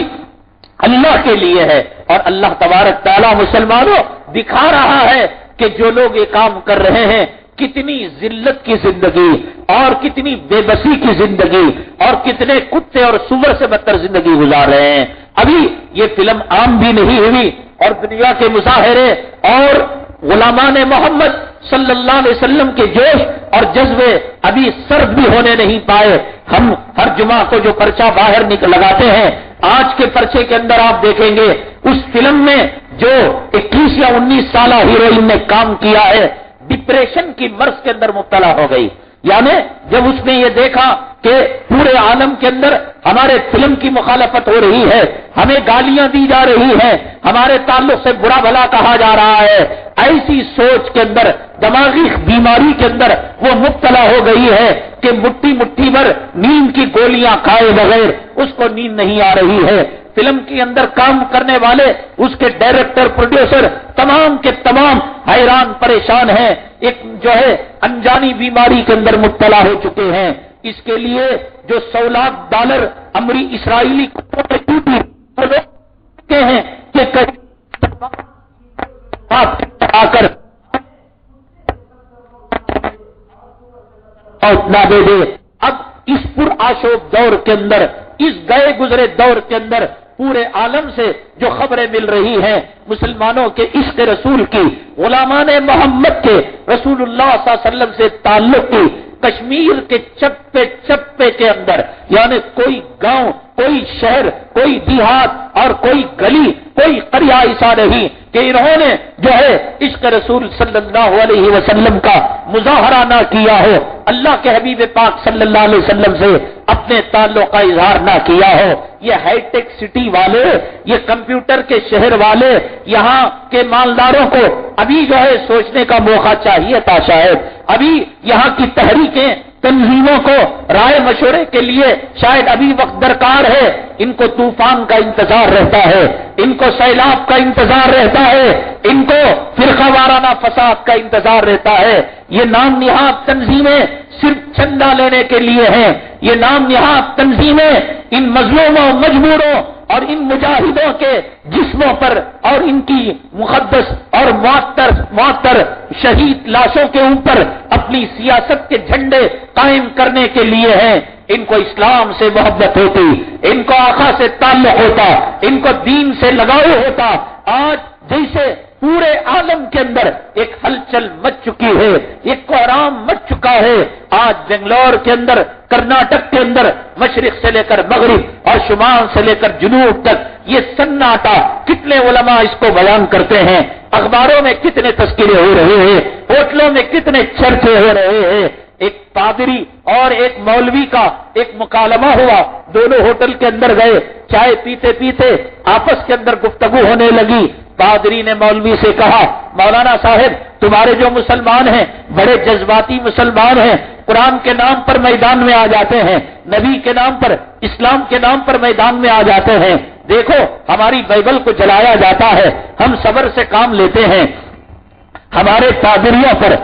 اللہ کے لیے ہے، اور اللہ تبارک تعالیٰ مسلمانوں دکھا رہا ہے کہ جو لوگ یہ کام کر رہے ہیں کتنی ذلت کی زندگی اور کتنی بے بسی کی زندگی اور کتنے کتے اور سور سے بدتر زندگی گزار رہے ہیں۔ ابھی یہ فلم عام بھی نہیں ہوئی اور دنیا کے مظاہرے اور غلامان محمد صلی اللہ علیہ وسلم کے جوش اور جذبے ابھی سرد بھی ہونے نہیں پائے۔ ہم ہر جمعہ کو جو پرچہ باہر لگاتے ہیں، آج کے پرچے کے اندر آپ دیکھیں گے اس فلم میں جو 21 یا 19 سالہ ہیروئن نے کام کیا ہے ڈپریشن کی مرض کے اندر مبتلا ہو گئی۔ یعنی جب اس نے یہ دیکھا کہ پورے عالم کے اندر ہمارے فلم کی مخالفت ہو رہی ہے، ہمیں گالیاں دی جا رہی ہیں، ہمارے تعلق سے برا بھلا کہا جا رہا ہے، ایسی سوچ کے اندر، دماغی بیماری کے اندر وہ مبتلا ہو گئی ہے کہ مٹھی مٹھی بھر نیند کی گولیاں کھائے بغیر اس کو نیند نہیں آ رہی ہے۔ فلم کے اندر کام کرنے والے اس کے ڈائریکٹر، پروڈیوسر تمام کے تمام حیران پریشان ہیں، ایک جو ہے انجانی بیماری کے اندر مبتلا ہو چکے ہیں۔ اس کے لیے جو $100 لاکھ اسرائیلی کتوں میں ڈیوٹی ہیں کہ آ کر نہ دے دے۔ اب اس پر آشوب دور کے اندر، اس گئے گزرے دور کے اندر پورے عالم سے جو خبریں مل رہی ہیں مسلمانوں کے عشق رسول کی، غلامان محمد کے رسول اللہ صلی اللہ علیہ وسلم سے تعلق کی، کشمیر کے چپے چپے کے اندر، یعنی کوئی گاؤں، کوئی شہر، کوئی دیہات اور کوئی گلی، کوئی قریہ ایسا نہیں کہ انہوں نے جو ہے عشق رسول صلی اللہ علیہ وسلم کا مظاہرہ نہ کیا ہو، اللہ کے حبیب پاک صلی اللہ علیہ وسلم سے اپنے تعلق کا اظہار نہ کیا ہو۔ یہ ہائی ٹیک سٹی والے، یہ کمپیوٹر کے شہر والے، یہاں کے مالداروں کو ابھی جو ہے سوچنے کا موقع چاہیے تھا، شاید ابھی یہاں کی تحریکیں تنظیموں کو رائے مشورے کے لیے شاید ابھی وقت درکار ہے. ان کو طوفان کا انتظار رہتا ہے, ان کو سیلاب کا انتظار رہتا ہے, ان کو فرقہ وارانہ فساد کا انتظار رہتا ہے. یہ نام نہاد تنظیمیں صرف چندہ لینے کے لیے ہیں. یہ نام نہاد تنظیمیں ان مظلوموں, مجبوروں اور ان مجاہدوں کے جسموں پر اور ان کی مقدس اور معطر شہید لاشوں کے اوپر اپنی سیاست کے جھنڈے قائم کرنے کے لیے ہیں. ان کو اسلام سے محبت ہوتی, ان کو آقا سے تعلق ہوتا, ان کو دین سے لگاؤ ہوتا. آج جیسے پورے عالم کے اندر ایک ہلچل مچ چکی ہے, ایک کوہرام مچ چکا ہے. آج بنگلور کے اندر, کرناٹک کے اندر, مشرق سے لے کر مغرب اور شمال سے لے کر جنوب تک یہ سناٹا. کتنے علماء اس کو بیان کرتے ہیں, اخباروں میں کتنے تذکرے ہو رہے ہیں, ہوٹلوں میں کتنے چرچے ہو رہے ہیں. ایک پادری اور ایک مولوی کا ایک مکالمہ ہوا, دونوں ہوٹل کے اندر گئے, چائے پیتے پیتے آپس کے اندر گفتگو ہونے لگی. پادری نے مولوی سے کہا, مولانا صاحب تمہارے جو مسلمان ہیں بڑے جذباتی مسلمان ہیں, قرآن کے نام پر میدان میں آ جاتے ہیں, نبی کے نام پر, اسلام کے نام پر میدان میں آ جاتے ہیں. دیکھو ہماری بائبل کو جلایا جاتا ہے, ہم صبر سے کام لیتے ہیں. ہمارے پادریوں پر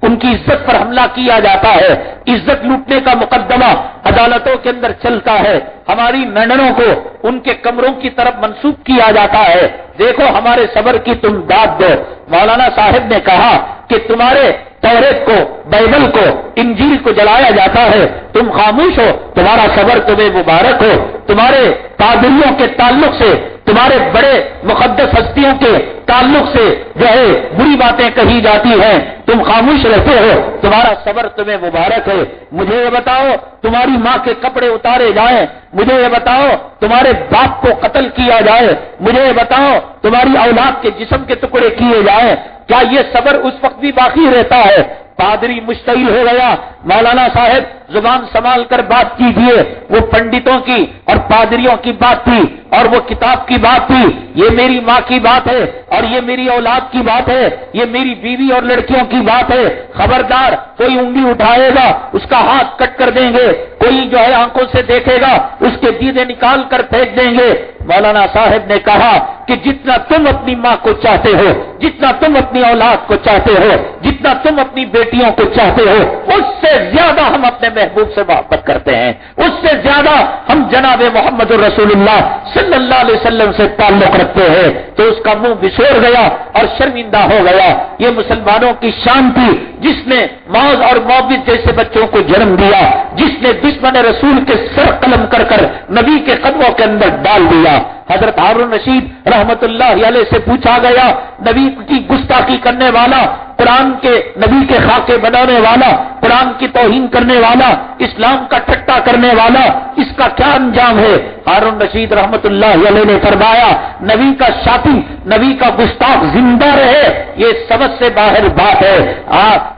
ان کی عزت پر حملہ کیا جاتا ہے, عزت لوٹنے کا مقدمہ عدالتوں کے اندر چلتا ہے. ہماری ننوں کو ان کے کمروں کی طرف منسوب کیا جاتا ہے. دیکھو ہمارے صبر کی تم داد دو. مولانا صاحب نے کہا کہ تمہارے توریت کو, بائبل کو, انجیل کو جلایا جاتا ہے, تم خاموش ہو, تمہارا صبر تمہیں مبارک ہو. تمہارے پادریوں کے تعلق سے, تمہارے بڑے مقدس ہستیوں کے تعلق سے جو ہے بری باتیں کہی جاتی ہیں, تم خاموش رہتے ہو, تمہارا صبر تمہیں مبارک ہے. مجھے یہ بتاؤ تمہاری ماں کے کپڑے اتارے جائیں, مجھے یہ بتاؤ تمہارے باپ کو قتل کیا جائے, مجھے یہ بتاؤ تمہاری اولاد کے جسم کے ٹکڑے کیے جائیں, کیا یہ صبر اس وقت بھی باقی رہتا ہے؟ پادری مشتعل ہو گیا. مولانا صاحب زبان سنبھال کر بات کیجیے. وہ پنڈتوں کی اور پادریوں کی بات تھی اور وہ کتاب کی بات تھی. یہ میری ماں کی بات ہے اور یہ میری اولاد کی بات ہے, یہ میری بیوی اور لڑکیوں کی بات ہے. خبردار کوئی انگلی اٹھائے گا اس کا ہاتھ کٹ کر دیں گے, کوئی جو ہے آنکھوں سے دیکھے گا اس کے دیدے نکال کر پھینک دیں گے. مولانا صاحب نے کہا کہ جتنا تم اپنی ماں کو چاہتے ہو, جتنا تم اپنی اولاد کو چاہتے ہو, جتنا تم اپنی بیٹیوں کو چاہتے ہو, اس سے زیادہ ہم اپنے محبوب سے محبت کرتے ہیں, اس سے زیادہ ہم جناب محمد رسول اللہ صلی اللہ علیہ وسلم سے تعلق رکھتے ہیں. تو اس کا منہ بسور گیا اور شرمندہ ہو گیا. یہ مسلمانوں کی شان تھی جس نے معاذ اور معوذ جیسے بچوں کو جنم دیا, جس نے دشمن رسول کے سر قلم کر کر نبی کے قدموں کے اندر ڈال دیا. حضرت ہارون رشید رحمت اللہ علیہ سے پوچھا گیا, نبی کی گستاخی کرنے والا, قرآن کے نبی کے خاکے بنانے والا, قرآن کی توہین کرنے والا, اسلام کا ٹھٹا کرنے والا, اس کا کیا انجام ہے؟ ہارون رشید رحمت اللہ علیہ نے فرمایا, نبی کا شاطی, نبی کا گستاخ زندہ رہے, یہ سبق سے باہر بات ہے.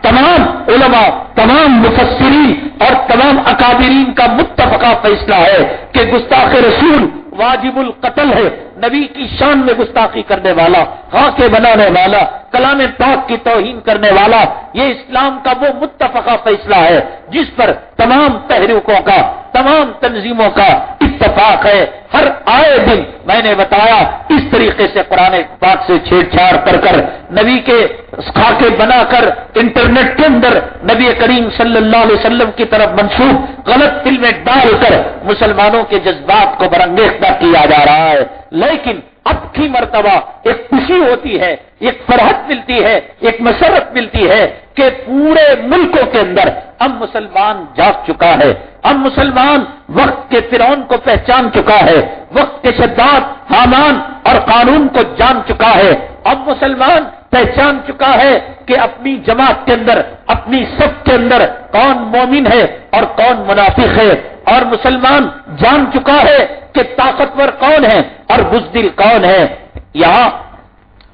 تمام علماء, تمام مفسرین اور تمام اکابرین کا متفقہ فیصلہ ہے کہ گستاخ رسول واجب القتل ہے. نبی کی شان میں گستاخی کرنے والا, خاکے بنانے والا, کلام پاک کی توہین کرنے والا, یہ اسلام کا وہ متفقہ فیصلہ ہے جس پر تمام تحریکوں کا, تمام تنظیموں کا اتفاق ہے. ہر آئے دن میں نے بتایا اس طریقے سے قرآن پاک سے چھیڑ چھاڑ کر کر, نبی کے خاکے بنا کر انٹرنیٹ کے اندر نبی کریم صلی اللہ علیہ وسلم کی طرف منسوب غلط فلمیں ڈال کر مسلمانوں کے جذبات کو برانگیختہ کیا جا رہا ہے. لیکن اب کی مرتبہ ایک خوشی ہوتی ہے, ایک فرحت ملتی ہے, ایک مسرت ملتی ہے کہ پورے ملکوں کے اندر اب مسلمان جاگ چکا ہے. اب مسلمان وقت کے فرعون کو پہچان چکا ہے, وقت کے شداد, حامان اور قانون کو جان چکا ہے. اب مسلمان پہچان چکا ہے کہ اپنی جماعت کے اندر, اپنی صف کے اندر کون مومن ہے اور کون منافق ہے, اور مسلمان جان چکا ہے کہ طاقتور کون ہے اور بزدل کون ہے. یہاں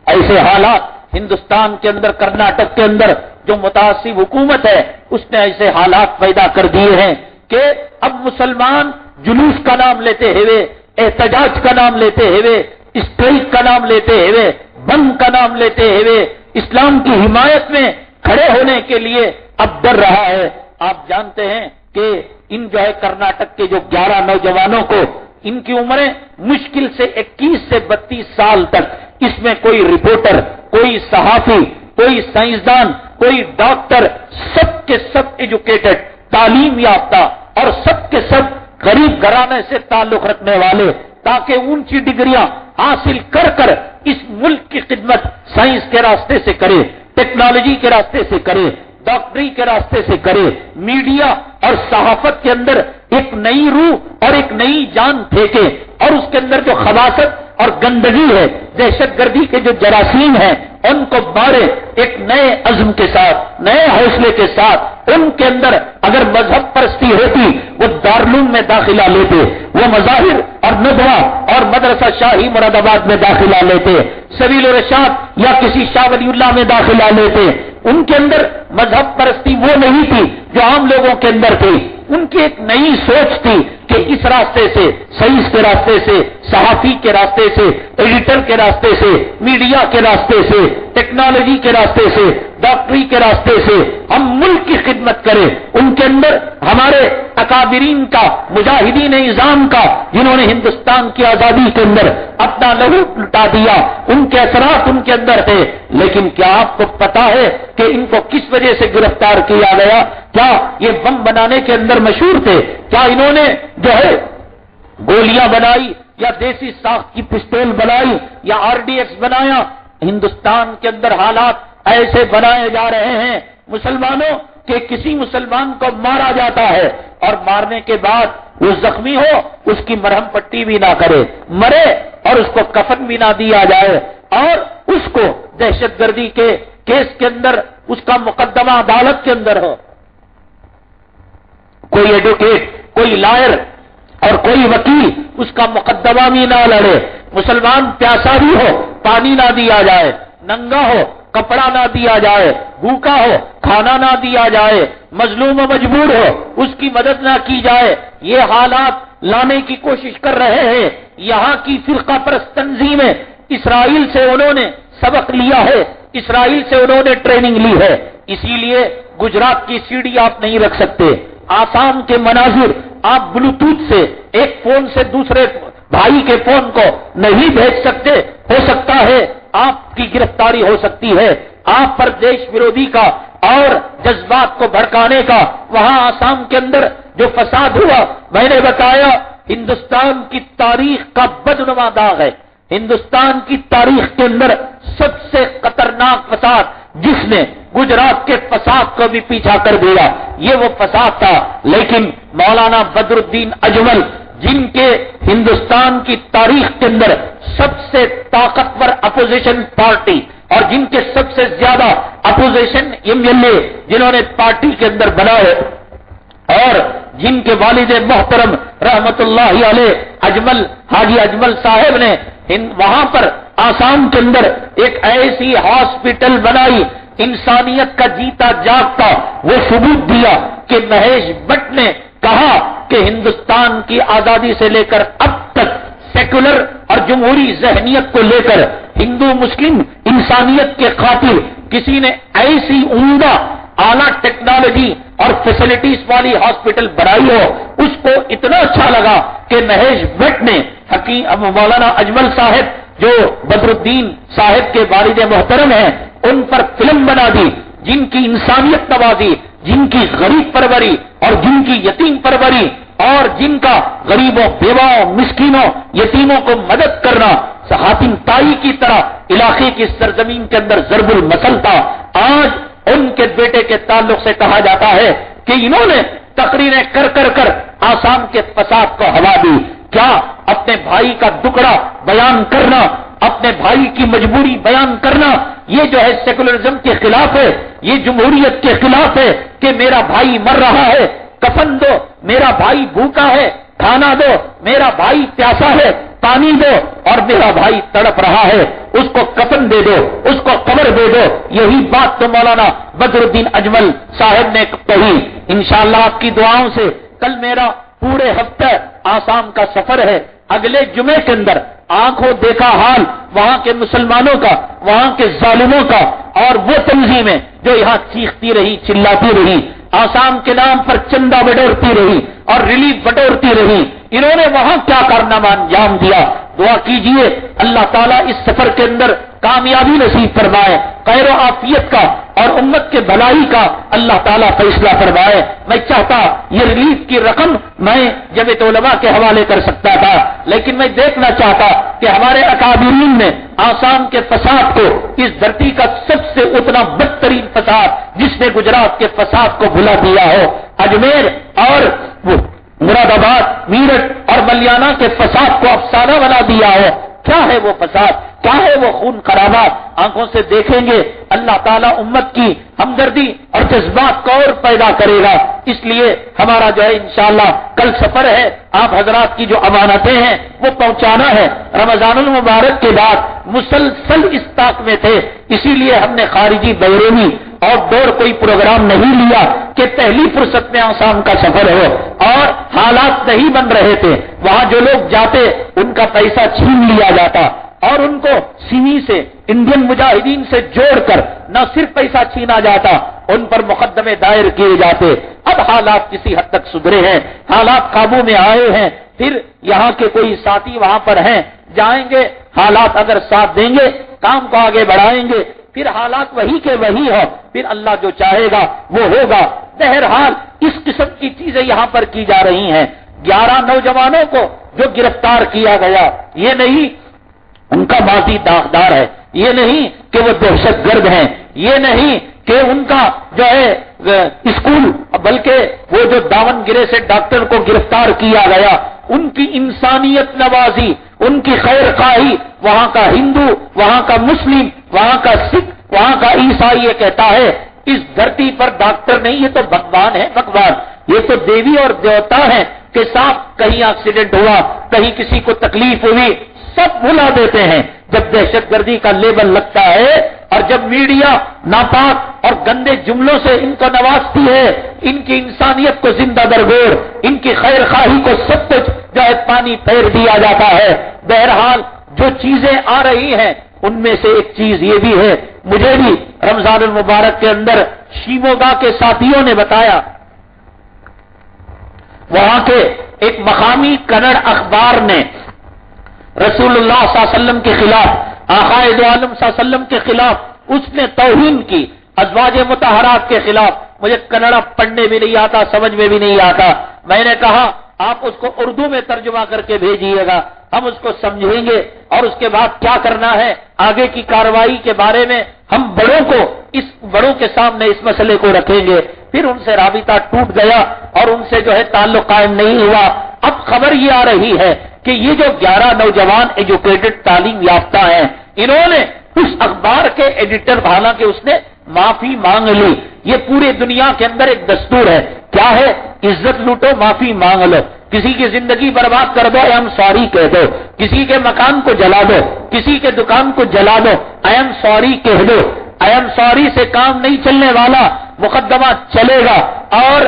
ایسے حالات ہندوستان کے اندر, کرناٹک کے اندر جو متعصب حکومت ہے اس نے ایسے حالات پیدا کر دیے ہیں کہ اب مسلمان جلوس کا نام لیتے ہوئے, احتجاج کا نام لیتے ہوئے, اسٹرائک کا نام لیتے ہوئے, بند کا نام لیتے ہوئے اسلام کی حمایت میں کھڑے ہونے کے لیے اب ڈر رہا ہے. آپ جانتے ہیں کہ ان جو ہے کرناٹک کے جو 11 نوجوانوں کو ان کی عمریں مشکل سے 21 سے 32 سال تک، اس میں کوئی رپورٹر، کوئی صحافی، کوئی سائنسدان، کوئی ڈاکٹر، سب کے سب ایجوکیٹڈ، تعلیم یافتہ، اور سب کے سب غریب گھرانے سے تعلق رکھنے والے، تاکہ اونچی ڈگریاں حاصل کر کر اس ملک کی خدمت سائنس کے راستے سے کرے، ٹیکنالوجی کے راستے سے کرے، ڈاکٹری کے راستے سے کرے، میڈیا اور صحافت کے اندر ایک نئی روح اور ایک نئی جان پھینکے، اور اس کے اندر جو خباثت اور گندگی ہے، دہشت گردی کے جو جراثیم ہیں، ان کو مارے، ایک نئے عزم کے ساتھ، نئے حوصلے کے ساتھ۔ ان کے اندر اگر مذہب پرستی ہوتی وہ دارالعلوم میں داخلہ لیتے، وہ مظاہر اور ندوہ اور مدرسہ شاہی مراد آباد میں داخلہ لیتے، سبیل الرشاد یا کسی شاہ ولی اللہ میں داخلہ لیتے۔ ان کے اندر مذہب پرستی وہ نہیں تھی جو عام لوگوں کے اندر تھی، ان کی ایک نئی سوچ تھی کہ اس راستے سے، سائنس کے راستے سے، صحافی کے راستے سے، ایڈیٹر کے راستے سے، میڈیا کے راستے سے، ٹیکنالوجی کے راستے سے، ڈاکٹری کے راستے سے ہم ملک کی خدمت کریں۔ ان کے اندر ہمارے اکابرین کا، مجاہدین نظام کا، جنہوں نے ہندوستان کی آزادی کے اندر اپنا لہو لٹا دیا، ان کے اثرات ان کے اندر تھے۔ لیکن کیا آپ کو پتا ہے کہ ان کو کس وجہ سے گرفتار کیا گیا؟ کیا یہ بم بنانے کے اندر مشہور تھے؟ کیا انہوں نے جو ہے گولیاں بنائی یا دیسی ساخت کی پستول بنائی یا RDX بنایا؟ ہندوستان کے اندر حالات ایسے بنائے جا رہے ہیں مسلمانوں کہ کسی مسلمان کو مارا جاتا ہے اور مارنے کے بعد وہ زخمی ہو اس کی مرہم پٹی بھی نہ کرے، مرے اور اس کو کفن بھی نہ دیا جائے، اور اس کو دہشت گردی کے کیس کے اندر اس کا مقدمہ عدالت کے اندر ہو، کوئی ایڈوکیٹ، کوئی لائر اور کوئی وکیل اس کا مقدمہ بھی نہ لڑے، مسلمان پیاسا بھی ہو پانی نہ دیا جائے، ننگا ہو کپڑا نہ دیا جائے، بھوکا ہو کھانا نہ دیا جائے، مظلوم و مجبور ہو اس کی مدد نہ کی جائے۔ یہ حالات لانے کی کوشش کر رہے ہیں یہاں کی فرقہ پرست تنظیمیں۔ اسرائیل سے انہوں نے سبق لیا ہے، اسرائیل سے انہوں نے ٹریننگ لی ہے، اسی لیے گجرات کی سیڑھی آپ نہیں رکھ سکتے، آسام کے مناظر آپ بلوٹوتھ سے ایک فون سے دوسرے بھائی کے فون کو نہیں بھیج سکتے، ہو سکتا ہے آپ کی گرفتاری ہو سکتی ہے، آپ پر دیش ورودی کا اور جذبات کو بھڑکانے کا۔ وہاں آسام کے اندر جو فساد ہوا، میں نے بتایا ہندوستان کی تاریخ کا بدنما داغ ہے، ہندوستان کی تاریخ کے اندر سب سے خطرناک فساد جس نے گجرات کے فساد کو بھی پیچھا کر دیا، یہ وہ فساد تھا۔ لیکن مولانا بدر الدین اجمل، جن کے ہندوستان کی تاریخ کے اندر سب سے طاقتور اپوزیشن پارٹی اور جن کے سب سے زیادہ اپوزیشن MLA جنہوں نے پارٹی کے اندر بنائے، اور جن کے والد محترم رحمت اللہ علیہ اجمل حاجی اجمل صاحب نے وہاں پر آسام کے اندر ایک ایسی ہاسپٹل بنائی، انسانیت کا جیتا جاگتا وہ ثبوت دیا کہ مہیش بٹ نے کہا کہ ہندوستان کی آزادی سے لے کر اب تک سیکولر اور جمہوری ذہنیت کو لے کر ہندو مسلم انسانیت کے خاطر کسی نے ایسی عمدہ اعلیٰ ٹیکنالوجی اور فیسلٹیز والی ہاسپٹل بنائی ہو، اس کو اتنا اچھا لگا کہ مہیش بٹ نے حکیم مولانا اجمل صاحب جو بدر الدین صاحب کے والد محترم ہیں ان پر فلم بنا دی، جن کی انسانیت نوازی، جن کی غریب پروری اور جن کی یتیم پروری اور جن کا غریبوں، بیواؤں، مسکینوں، یتیموں کو مدد کرنا حاتم طائی کی طرح علاقے کی سرزمین کے اندر ضرب المثل تھا۔ آج ان کے بیٹے کے تعلق سے کہا جاتا ہے کہ انہوں نے تقریریں کر کر کر آسام کے فساد کو ہوا دی۔ کیا اپنے بھائی کا دکڑا بیان کرنا، اپنے بھائی کی مجبوری بیان کرنا، یہ جو ہے سیکولرزم کے خلاف ہے، یہ جمہوریت کے خلاف ہے کہ میرا بھائی مر رہا ہے، کفن دو، میرا بھائی بھوکا ہے، کھانا دو، میرا بھائی پیاسا ہے، پانی دو، اور میرا بھائی تڑپ رہا ہے، اس کو کفن دے دو، اس کو قبر دے دو۔ یہی بات تو مولانا بدر الدین اجمل صاحب نے کہی۔ انشاءاللہ آپ کی دعاؤں سے کل میرا پورے ہفتے آسام کا سفر ہے، اگلے جمعے کے اندر آنکھوں دیکھا حال وہاں کے مسلمانوں کا، وہاں کے ظالموں کا، اور وہ تنظیمیں جو یہاں چیختی رہی، چلاتی رہی، آسام کے نام پر چندہ بٹورتی رہی اور ریلیف بٹورتی رہی، انہوں نے وہاں کیا کارنامہ انجام دیا؟ دعا کیجئے اللہ تعالیٰ اس سفر کے اندر کامیابی نصیب فرمائے، خیر و عافیت کا اور امت کے بھلائی کا اللہ تعالیٰ فیصلہ فرمائے۔ میں چاہتا یہ ریلیف کی رقم میں جمعیت علماء کے حوالے کر سکتا تھا، لیکن میں دیکھنا چاہتا کہ ہمارے اکابرین نے آسام کے فساد کو، اس دھرتی کا سب سے اتنا بدترین فساد جس نے گجرات کے فساد کو بھلا دیا ہو، اجمیر اور مراد آباد، میرٹھ اور ملیانہ کے فساد کو افسانہ بنا دیا ہو۔ کیا ہے وہ فساد؟ کیا ہے وہ خون خرابات؟ آنکھوں سے دیکھیں گے اللہ تعالیٰ امت کی ہمدردی اور جذبات کو اور پیدا کرے گا۔ اس لیے ہمارا جو ہے انشاءاللہ کل سفر ہے، آپ حضرات کی جو امانتیں ہیں وہ پہنچانا ہے۔ رمضان المبارک کے بعد مسلسل اس طاق میں تھے، اسی لیے ہم نے خارجی بیرونی اور ڈور کوئی پروگرام نہیں لیا کہ پہلی فرصت میں آسام کا سفر ہو، اور حالات نہیں بن رہے تھے۔ وہاں جو لوگ جاتے ان کا پیسہ چھین لیا جاتا اور ان کو سیمی سے، انڈین مجاہدین سے جوڑ کر نہ صرف پیسہ چھینا جاتا، ان پر مقدمے دائر کیے جاتے۔ اب حالات کسی حد تک سدھرے ہیں، حالات قابو میں آئے ہیں۔ پھر یہاں کے کوئی ساتھی وہاں پر ہیں، جائیں گے، حالات اگر ساتھ دیں گے کام کو آگے بڑھائیں گے، پھر حالات وہی کے وہی ہو، پھر اللہ جو چاہے گا وہ ہوگا۔ بہرحال اس قسم کی چیزیں یہاں پر کی جا رہی ہیں۔ 11 نوجوانوں کو جو گرفتار کیا گیا، یہ نہیں ان کا ماضی داغدار ہے، یہ نہیں کہ وہ دہشت گرد ہیں، یہ نہیں کہ ان کا جو ہے اسکول، بلکہ وہ جو دامن گرے سے ڈاکٹر کو گرفتار کیا گیا، ان کی انسانیت نوازی، ان کی خیر خواہی، وہاں کا ہندو، وہاں کا مسلم، وہاں کا سکھ، وہاں کا عیسائی یہ کہتا ہے اس دھرتی پر ڈاکٹر نہیں، یہ تو بھگوان ہے، بھگوان، یہ تو دیوی اور دیوتا ہے کہ صاحب کہیں ایکسیڈنٹ ہوا، کہیں کسی کو تکلیف ہوئی، سب بھلا دیتے ہیں۔ جب دہشت گردی کا لیبل لگتا ہے اور جب میڈیا ناپاک اور گندے جملوں سے ان کو نوازتی ہے، ان کی انسانیت کو زندہ درگور، ان کی خیر خواہی کو سب کچھ جو ہے پانی پھیر دیا جاتا ہے۔ بہرحال جو چیزیں آ رہی ہیں ان میں سے ایک چیز یہ بھی ہے، مجھے بھی رمضان المبارک کے اندر شیموگا کے ساتھیوں نے بتایا، وہاں کے ایک مقامی کنڑ اخبار نے رسول اللہ صلی اللہ علیہ وسلم کے خلاف، آقا دو عالم صلی اللہ علیہ وسلم کے خلاف اس نے توہین کی، ازواج مطہرات کے خلاف۔ مجھے کنڑا پڑھنے بھی نہیں آتا، سمجھ میں بھی نہیں آتا، میں نے کہا آپ اس کو اردو میں ترجمہ کر کے بھیجیے گا، ہم اس کو سمجھیں گے اور اس کے بعد کیا کرنا ہے آگے کی کارروائی کے بارے میں ہم بڑوں کے سامنے اس مسئلے کو رکھیں گے۔ پھر ان سے رابطہ ٹوٹ گیا اور ان سے جو ہے تعلق قائم نہیں ہوا۔ اب خبر یہ آ رہی ہے کہ یہ جو 11 نوجوان ایجوکیٹڈ تعلیم یافتہ ہیں، انہوں نے اس اخبار کے ایڈیٹر، حالانکہ اس نے معافی مانگ لی۔ یہ پورے دنیا کے اندر ایک دستور ہے، کیا ہے؟ عزت لوٹو، معافی مانگ لو، کسی کی زندگی برباد کر دو، آئی ایم سوری کہہ دو، کسی کے مکان کو جلا دو، کسی کے دکان کو جلا دو، آئی ایم سوری کہہ دو۔ آئی ایم سوری سے کام نہیں چلنے والا، مقدمہ چلے گا اور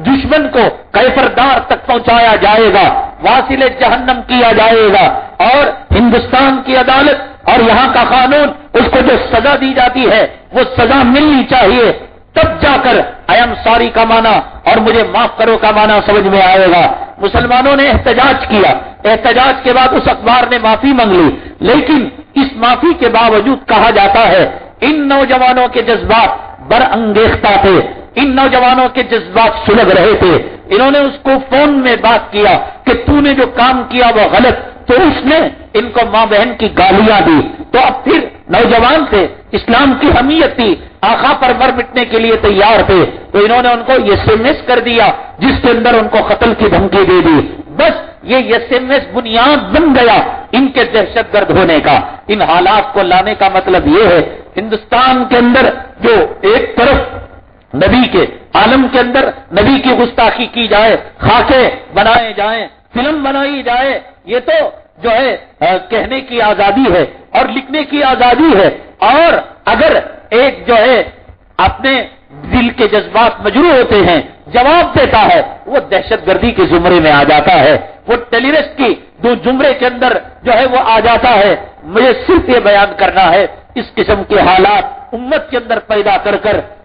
دشمن کو کیفردار تک پہنچایا جائے گا، واصل جہنم کیا جائے گا، اور ہندوستان کی عدالت اور یہاں کا قانون اس کو جو سزا دی جاتی ہے وہ سزا ملنی چاہیے، تب جا کر آئی ایم سوری کا معنی اور مجھے معاف کرو کا معنی سمجھ میں آئے گا۔ مسلمانوں نے احتجاج کیا، احتجاج کے بعد اس اخبار نے معافی مانگ لی، لیکن اس معافی کے باوجود کہا جاتا ہے ان نوجوانوں کے جذبات برانگیختہ تھے، ان نوجوانوں کے جذبات سلگ رہے تھے۔ انہوں نے اس کو فون میں بات کیا کہ تو نے جو کام کیا وہ غلط، تو اس نے ان کو ماں بہن کی گالیاں دی۔ تو اب پھر نوجوان تھے، اسلام کی حمیت تھی، آقا پر مر مٹنے کے لیے تیار تھے، تو انہوں نے ان کو یہ SMS کر دیا جس کے اندر ان کو قتل کی دھمکی دے دی۔ بس یہ SMS بنیاد بن گیا ان کے دہشت گرد ہونے کا۔ ان حالات کو لانے کا مطلب یہ ہے ہندوستان کے اندر جو ایک طرف نبی کے عالم کے اندر نبی کی گستاخی کی جائے، خاکے بنائے جائیں، فلم بنائی جائے، یہ تو جو ہے کہنے کی آزادی ہے اور لکھنے کی آزادی ہے، اور اگر ایک جو ہے اپنے دل کے جذبات مجروح ہوتے ہیں جواب دیتا ہے وہ دہشت گردی کے زمرے میں آ جاتا ہے، وہ ٹیررسٹ کی دو زمرے کے اندر جو ہے وہ آ جاتا ہے۔ مجھے صرف یہ بیان کرنا ہے اس قسم کے حالات امت کے اندر پیدا کر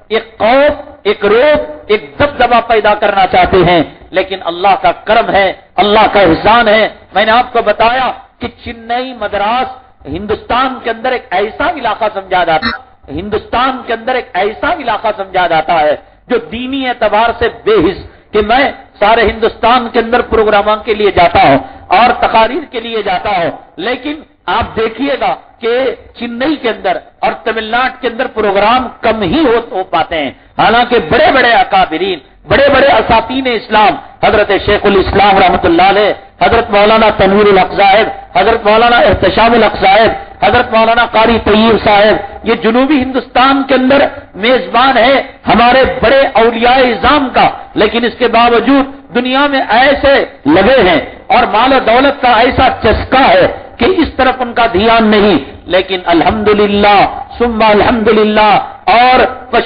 ایک خوف، ایک روب ایک دبدبہ پیدا کرنا چاہتے ہیں، لیکن اللہ کا کرم ہے، اللہ کا احسان ہے۔ میں نے آپ کو بتایا کہ چنئی مدراس ہندوستان کے اندر ایک ایسا علاقہ سمجھا جاتا ہے، ہندوستان کے اندر ایک ایسا علاقہ سمجھا جاتا ہے جو دینی اعتبار سے بے حس، کہ میں سارے ہندوستان کے اندر پروگراموں کے لیے جاتا ہوں اور تقاریر کے لیے جاتا ہوں، لیکن آپ دیکھیے گا کہ چنئی کے اندر اور تمل ناڈو کے اندر پروگرام کم ہی ہو پاتے ہیں، حالانکہ بڑے بڑے اکابرین، بڑے بڑے اساتین اسلام، حضرت شیخ الاسلام رحمۃ اللہ علیہ، حضرت مولانا تنویر الحق صاحب، حضرت مولانا احتشام الحق صاحب، حضرت مولانا قاری طیب صاحب، یہ جنوبی ہندوستان کے اندر میزبان ہے ہمارے بڑے اولیاء اعظام کا، لیکن اس کے باوجود دنیا میں ایسے لگے ہیں اور مال و دولت کا ایسا چسکا ہے کہ اس طرف ان کا دھیان نہیں، لیکن الحمدللہ ثم الحمدللہ اور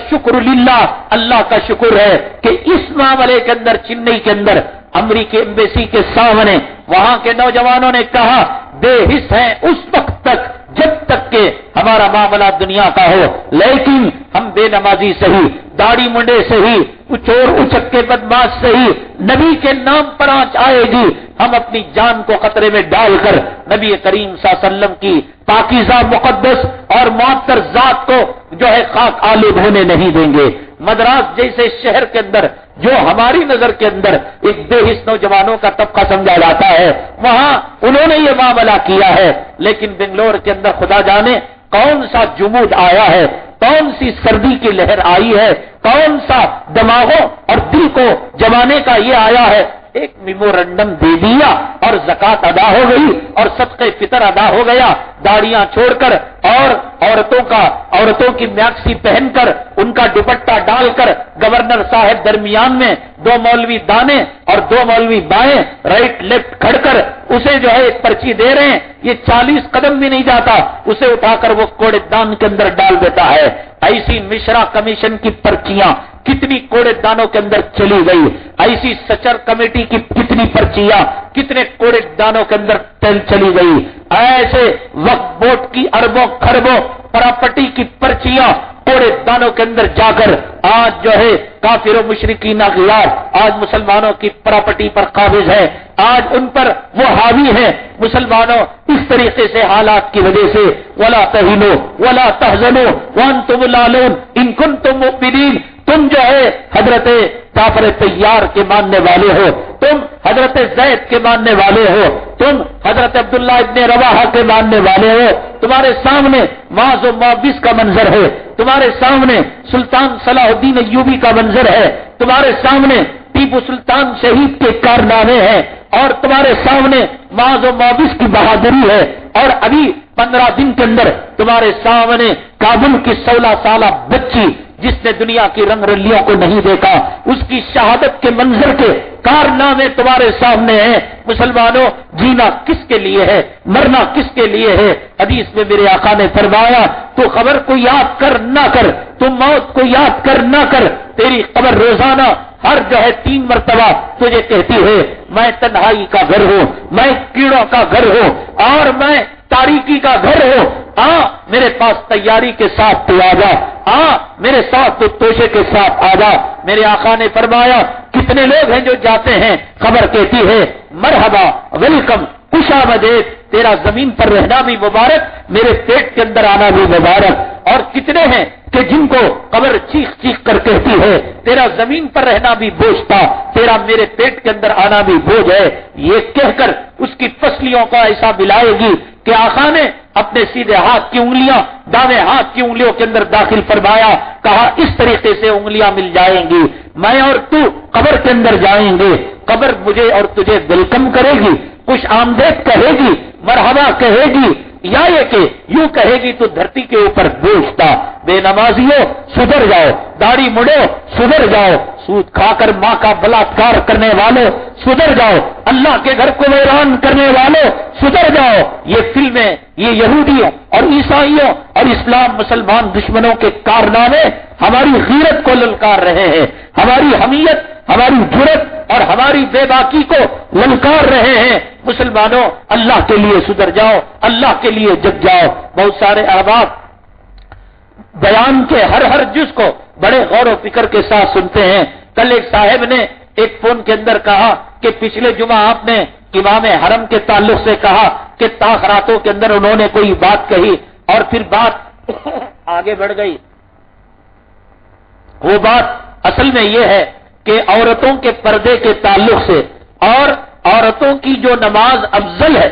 شکر للہ، اللہ کا شکر ہے کہ اس معاملے کے اندر چنئی کے اندر امریکی ایمبیسی کے سامنے وہاں کے نوجوانوں نے کہا بے حس ہیں اس وقت تک جب تک کہ ہمارا معاملہ دنیا کا ہو، لیکن ہم بے نمازی صحیح، داڑھی منڈے صحیح، چور اچک کے بدماش صحیح، نبی کے نام پر آنچ آئے گی، ہم اپنی جان کو خطرے میں ڈال کر نبی کریم صلی اللہ علیہ وسلم کی پاکیزہ مقدس اور معطر ذات کو جو ہے خاک آلود ہونے نہیں دیں گے۔ مدراس جیسے شہر کے اندر جو ہماری نظر کے اندر ایک بے حس نوجوانوں کا طبقہ سمجھا جاتا ہے، وہاں انہوں نے یہ معاملہ کیا ہے، لیکن بنگلور کے اندر خدا جانے کون سا جمود آیا ہے، کون سی سردی کی لہر آئی ہے، کون سا دماغوں اور دل کو جمانے کا یہ آیا ہے، ایک میمورنڈم دے دیا اور زکات ادا ہو گئی اور صدقے فطر ادا ہو گیا، داڑیاں چھوڑ کر اور عورتوں کی میکسی پہن کر ان کا دوپٹہ ڈال کر گورنر صاحب درمیان میں، دو مولوی دانے اور دو مولوی بائیں، رائٹ لیفٹ کھڑ کر اسے جو ہے ایک پرچی دے رہے ہیں، یہ 40 قدم بھی نہیں جاتا، اسے اٹھا کر وہ کوڑے دان کے اندر ڈال دیتا ہے۔ ایسی مشرا کمیشن کی پرچیاں کتنی کوڑے دانوں کے اندر چلی گئی، ایسی سچر کمیٹی کی کتنی پرچیاں کتنے کوڑے دانوں کے اندر چلی گئی، ایسے وقف بورڈ کی اربوں خربوں پراپرٹی کی پرچیاں کوڑے دانوں کے اندر جا کر آج جو ہے کافر و مشرکین اغیار آج مسلمانوں کی پراپرٹی پر قابض ہے، آج ان پر وہ حاوی ہے۔ مسلمانوں اس طریقے سے حالات کی وجہ سے ولا تہنوا ولا تحزنوا وانتم الاعلون ان کنتم مؤمنین، تم جو ہے حضرت جعفر طیار کے ماننے والے ہو، تم حضرت زید کے ماننے والے ہو، تم حضرت عبداللہ ابن رواحہ کے ماننے والے ہو، تمہارے سامنے معاذ و معوذ کا منظر ہے، تمہارے سامنے سلطان صلاح الدین ایوبی کا منظر ہے، تمہارے سامنے ٹیپو سلطان شہید کے کارنامے ہیں، اور تمہارے سامنے معاذ و معوذ کی بہادری ہے، اور ابھی 15 دن کے اندر تمہارے سامنے کابل کی 16 سالہ بچی جس نے دنیا کی رنگ رلیوں کو نہیں دیکھا، اس کی شہادت کے منظر کے کارنامے تمہارے سامنے ہیں۔ مسلمانوں، جینا کس کے لیے ہے، مرنا کس کے لیے ہے؟ حدیث میں میرے آقا نے فرمایا تو قبر کو یاد کر نہ کر، تم موت کو یاد کر نہ کر، تیری قبر روزانہ ہر جو ہے 3 مرتبہ تجھے کہتی ہے میں تنہائی کا گھر ہوں، میں کیڑوں کا گھر ہوں، اور میں تاریکی کا گھر ہوں، میرے پاس تیاری کے ساتھ تو آ جا، میرے ساتھ تو توشے کے ساتھ آ جا۔ میرے آقا نے فرمایا کتنے لوگ ہیں جو جاتے ہیں، خبر کہتی ہے مرحبا ویلکم خوش آمدید، تیرا زمین پر رہنا بھی مبارک، میرے پیٹ کے اندر آنا بھی مبارک۔ اور کتنے ہیں کہ جن کو قبر چیخ چیخ کر کہتی ہے تیرا زمین پر رہنا بھی بوجھ تھا، تیرا میرے پیٹ کے اندر آنا بھی بوجھ ہے، یہ کہہ کر اس کی پسلیوں کو ایسا ملائے گی کہ آقا نے اپنے سیدھے ہاتھ کی انگلیاں دائیں ہاتھ کی انگلیوں کے اندر داخل فرمایا، کہا اس طریقے سے انگلیاں مل جائیں گی، میں اور تو قبر کے اندر جائیں گے، قبر مجھے اور تجھے ویلکم کرے گی، خوش آمدید کہے گی، مرحبا کہے گی، یا یہ کہ یوں کہے گی تو دھرتی کے اوپر بوجھ تھا۔ بے نمازیوں سدھر جاؤ، داڑھی مڑو سدھر جاؤ، سود کھا کر ماں کا بلاತ್ಕಾರ کرنے والوں سدھر جاؤ، اللہ کے گھر کو ویران کرنے والوں سدھر جاؤ۔ یہ فلمیں، یہ یہودیوں اور عیسائیوں اور اسلام مسلمان دشمنوں کے کارنامے ہماری غیرت کو للکار رہے ہیں، ہماری حمیت، ہماری جرت اور ہماری بے باکی کو للکار رہے ہیں۔ مسلمانوں، اللہ کے لیے سدھر جاؤ، اللہ کے لیے جگ جاؤ۔ بہت سارے احباب بیان کے ہر جز کو بڑے غور و فکر کے ساتھ سنتے ہیں، کل ایک صاحب نے ایک فون کے اندر کہا کہ پچھلے جمعہ آپ نے امام حرم کے تعلق سے کہا کہ تاخراتوں کے اندر انہوں نے کوئی بات کہی اور پھر بات آگے بڑھ گئی. وہ بات اصل میں یہ ہے کہ عورتوں کے پردے کے تعلق سے اور عورتوں کی جو نماز افضل ہے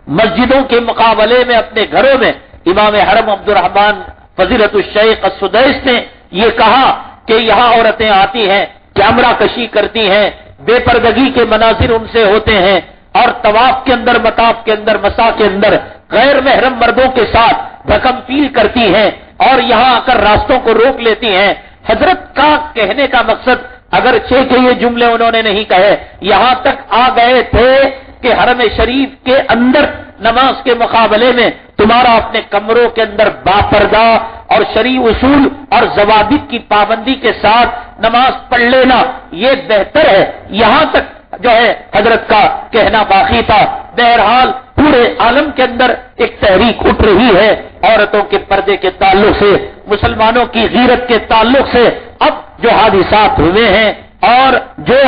مسجدوں کے مقابلے میں اپنے گھروں میں، امام حرم عبدالرحمان فضیلت الشیخ السدیس نے یہ کہا کہ یہاں عورتیں آتی ہیں، کیمرہ کشی کرتی ہیں، بے پردگی کے مناظر ان سے ہوتے ہیں اور طواف کے اندر، مطاف کے اندر، مسا کے اندر غیر محرم مردوں کے ساتھ رقم پیل کرتی ہیں اور یہاں آ کر راستوں کو روک لیتی ہیں. حضرت کا کہنے کا مقصد اگرچہ کہ یہ جملے انہوں نے نہیں کہے، یہاں تک آ گئے تھے کہ حرم شریف کے اندر نماز کے مقابلے میں تمہارا اپنے کمروں کے اندر باپردہ اور شرعی اصول اور ضوابط کی پابندی کے ساتھ نماز پڑھ لینا یہ بہتر ہے. یہاں تک جو ہے حضرت کا کہنا باقی تھا. بہرحال پورے عالم کے اندر ایک تحریک اٹھ رہی ہے عورتوں کے پردے کے تعلق سے، مسلمانوں کی غیرت کے تعلق سے. اب جو حادثات ہوئے ہیں اور جو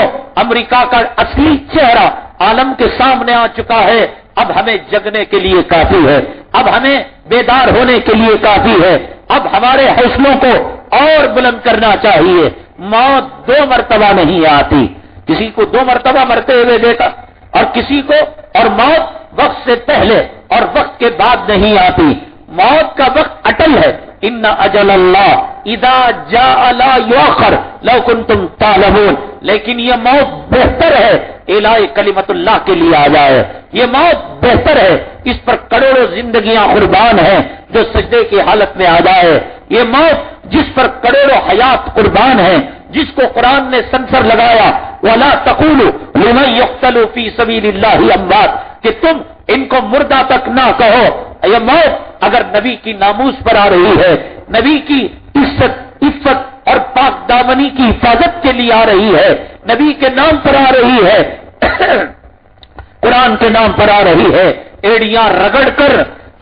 امریکہ کا اصلی چہرہ عالم کے سامنے آ چکا ہے، اب ہمیں جگنے کے لیے کافی ہے، اب ہمیں بیدار ہونے کے لیے کافی ہے، اب ہمارے حوصلوں کو اور بلند کرنا چاہیے. موت 2 مرتبہ نہیں آتی، کسی کو 2 مرتبہ مرتے ہوئے دیکھا اور کسی کو، اور موت وقت سے پہلے اور وقت کے بعد نہیں آتی. موت کا وقت اٹل ہے. ان اجل اللہ اذا جاء لا یؤخر لو کنتم تعلمون. لیکن یہ موت بہتر ہے اعلاء کلمت اللہ کے لیے آ جائے. یہ موت بہتر ہے، اس پر کروڑوں زندگیاں قربان ہیں جو سجدے کی حالت میں آ جائے. یہ موت جس پر کروڑوں حیات قربان ہیں، جس کو قرآن نے سنسر لگایا وَلَا تَقُولُوا لِمَن يُقْتَلُ فِي سَبِيلِ اللَّهِ أَمْوَاتٌ، کہ تم ان کو مردہ تک نہ کہو. یہ موت اگر نبی کی ناموس پر آ رہی ہے، نبی کی عفت اور پاک دامنی کی حفاظت کے لیے آ رہی ہے، نبی کے نام پر آ رہی ہے، قرآن کے نام پر آ رہی ہے، ایڑیاں رگڑ کر